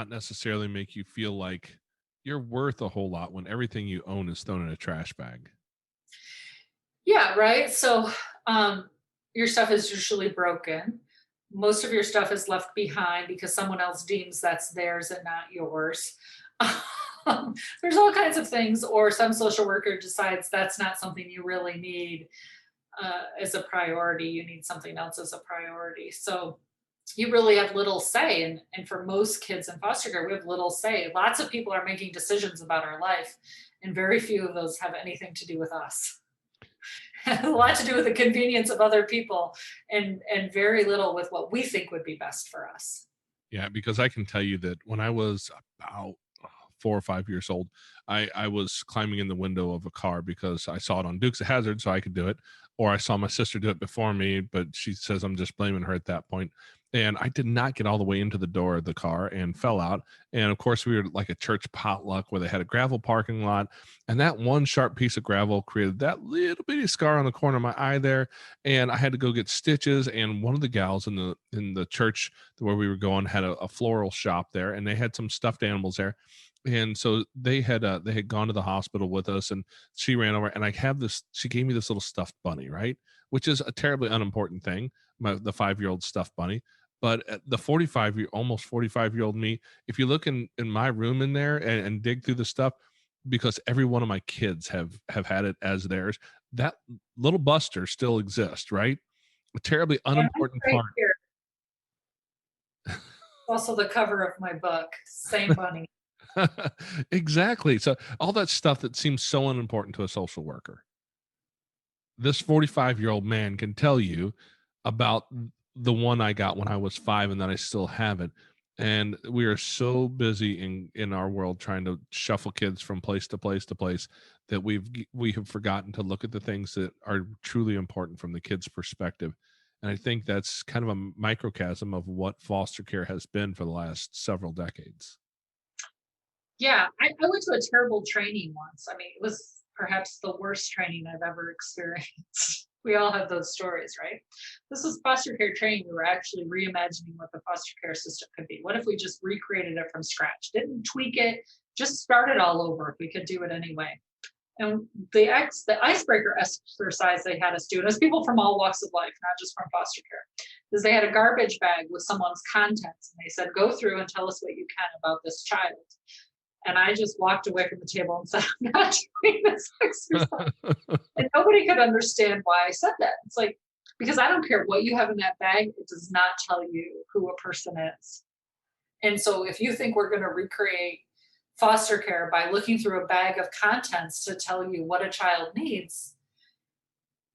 necessarily make you feel like you're worth a whole lot when everything you own is thrown in a trash bag. yeah, right. So your stuff is usually broken. Most of your stuff is left behind because someone else deems that's theirs and not yours. There's all kinds of things, or some social worker decides that's not something you really need as a priority. You need something else as a priority. So you really have little say. And for most kids in foster care, we have little say. Lots of people are making decisions about our life, and very few of those have anything to do with us. A lot to do with the convenience of other people, and very little with what we think would be best for us. Yeah, because I can tell you that when I was about 4 or 5 years old, I was climbing in the window of a car because I saw it on Dukes of Hazzard, so I could do it. Or I saw my sister do it before me, but she says I'm just blaming her at that point. And I did not get all the way into the door of the car and fell out. And of course, we were like a church potluck where they had a gravel parking lot. And that one sharp piece of gravel created that little bitty scar on the corner of my eye there. And I had to go get stitches. And one of the gals in the church where we were going had a floral shop there, and they had some stuffed animals there. And so they had gone to the hospital with us, and she ran over, and I have this, she gave me this little stuffed bunny, right? Which is a terribly unimportant thing, the 5-year-old stuffed bunny. But the almost 45-year-old me, if you look in my room in there and dig through the stuff, because every one of my kids have had it as theirs, that little Buster still exists, right? A terribly And I'm unimportant right part. here. Also, the cover of my book, same bunny. Exactly. So all that stuff that seems so unimportant to a social worker, this 45-year-old man can tell you about the one I got when I was 5 and that I still have it. And we are so busy in our world trying to shuffle kids from place to place to place that we have forgotten to look at the things that are truly important from the kid's perspective. And I think that's kind of a microcosm of what foster care has been for the last several decades. Yeah, I went to a terrible training once. I mean, it was perhaps the worst training I've ever experienced. We all have those stories, right? This was foster care training. We were actually reimagining what the foster care system could be. What if we just recreated it from scratch? Didn't tweak it, just start it all over if we could do it anyway. And the icebreaker exercise they had us do, and it was people from all walks of life, not just from foster care, is they had a garbage bag with someone's contents. And they said, go through and tell us what you can about this child. And I just walked away from the table and said, I'm not doing this exercise. And nobody could understand why I said that. It's like, because I don't care what you have in that bag, it does not tell you who a person is. And so if you think we're going to recreate foster care by looking through a bag of contents to tell you what a child needs,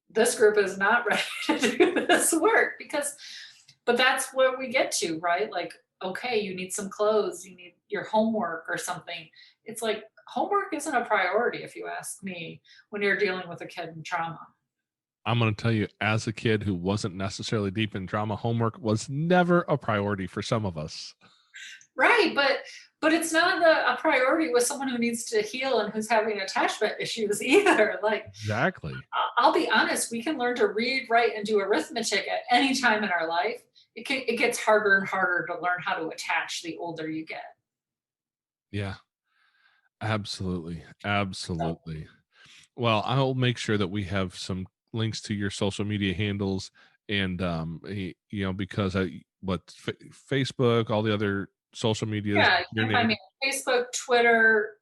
this group is not ready to do this work. But that's where we get to, right? Like, okay, you need some clothes, you need your homework or something. It's like homework isn't a priority, if you ask me, when you're dealing with a kid in trauma. I'm going to tell you, as a kid who wasn't necessarily deep in trauma, homework was never a priority for some of us. Right, but it's not a priority with someone who needs to heal and who's having attachment issues either. Like, Exactly. I'll be honest, we can learn to read, write, and do arithmetic at any time in our life. It gets harder and harder to learn how to attach the older you get. Yeah, absolutely. So, Absolutely. Well, I'll make sure that we have some links to your social media handles and, because Facebook, all the other social medias, yeah, you your can find name. me on Facebook, Twitter,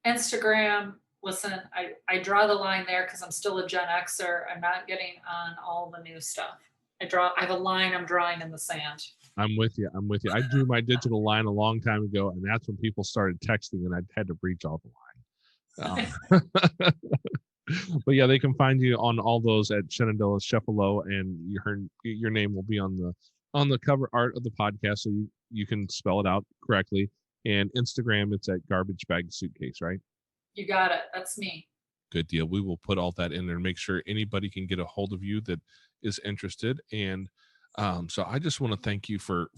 Instagram. Listen, I draw the line there because I'm still a Gen Xer. I'm not getting on all the new stuff. I have a line I'm drawing in the sand. I'm with you. I drew my digital line a long time ago, and that's when people started texting, and I had to breach all the line. But yeah, they can find you on all those at Shenandoah Chefalo, and your name will be on the cover art of the podcast, so you can spell it out correctly. And Instagram, it's at Garbage Bag Suitcase, right? You got it. That's me. Good deal. We will put all that in there and make sure anybody can get a hold of you that is interested. And so I just want to thank you for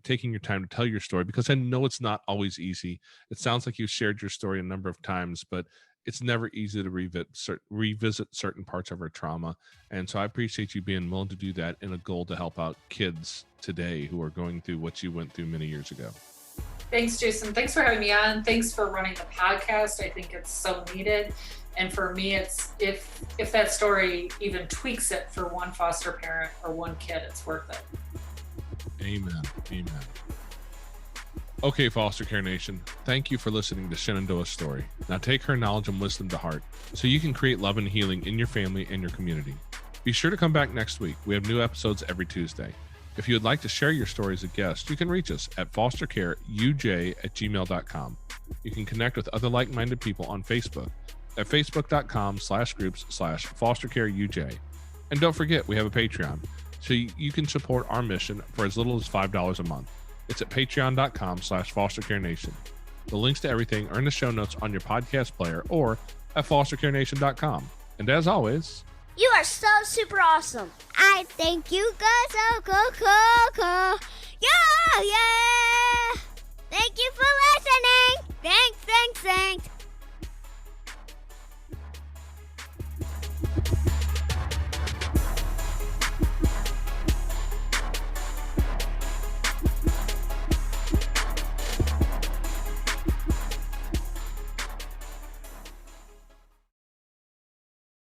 taking your time to tell your story, because I know it's not always easy. It sounds like you've shared your story a number of times, but it's never easy to revisit certain parts of our trauma. And so I appreciate you being willing to do that in a goal to help out kids today who are going through what you went through many years ago. Thanks, Jason. Thanks for having me on. Thanks for running the podcast. I think it's so needed. And for me, it's if that story even tweaks it for one foster parent or one kid, it's worth it. Amen. Okay, Foster Care Nation, thank you for listening to Shenandoah's story. Now take her knowledge and wisdom to heart so you can create love and healing in your family and your community. Be sure to come back next week. We have new episodes every Tuesday. If you would like to share your story as a guest, you can reach us at fostercareuj@gmail.com. You can connect with other like-minded people on Facebook at facebook.com/groups/fostercareuj. And don't forget, we have a Patreon, so you can support our mission for as little as $5 a month. It's at patreon.com/fostercarenation. The links to everything are in the show notes on your podcast player or at fostercarenation.com. And as always, You are so super awesome. I think you guys are cool. Yeah. Thank you for listening. Thanks.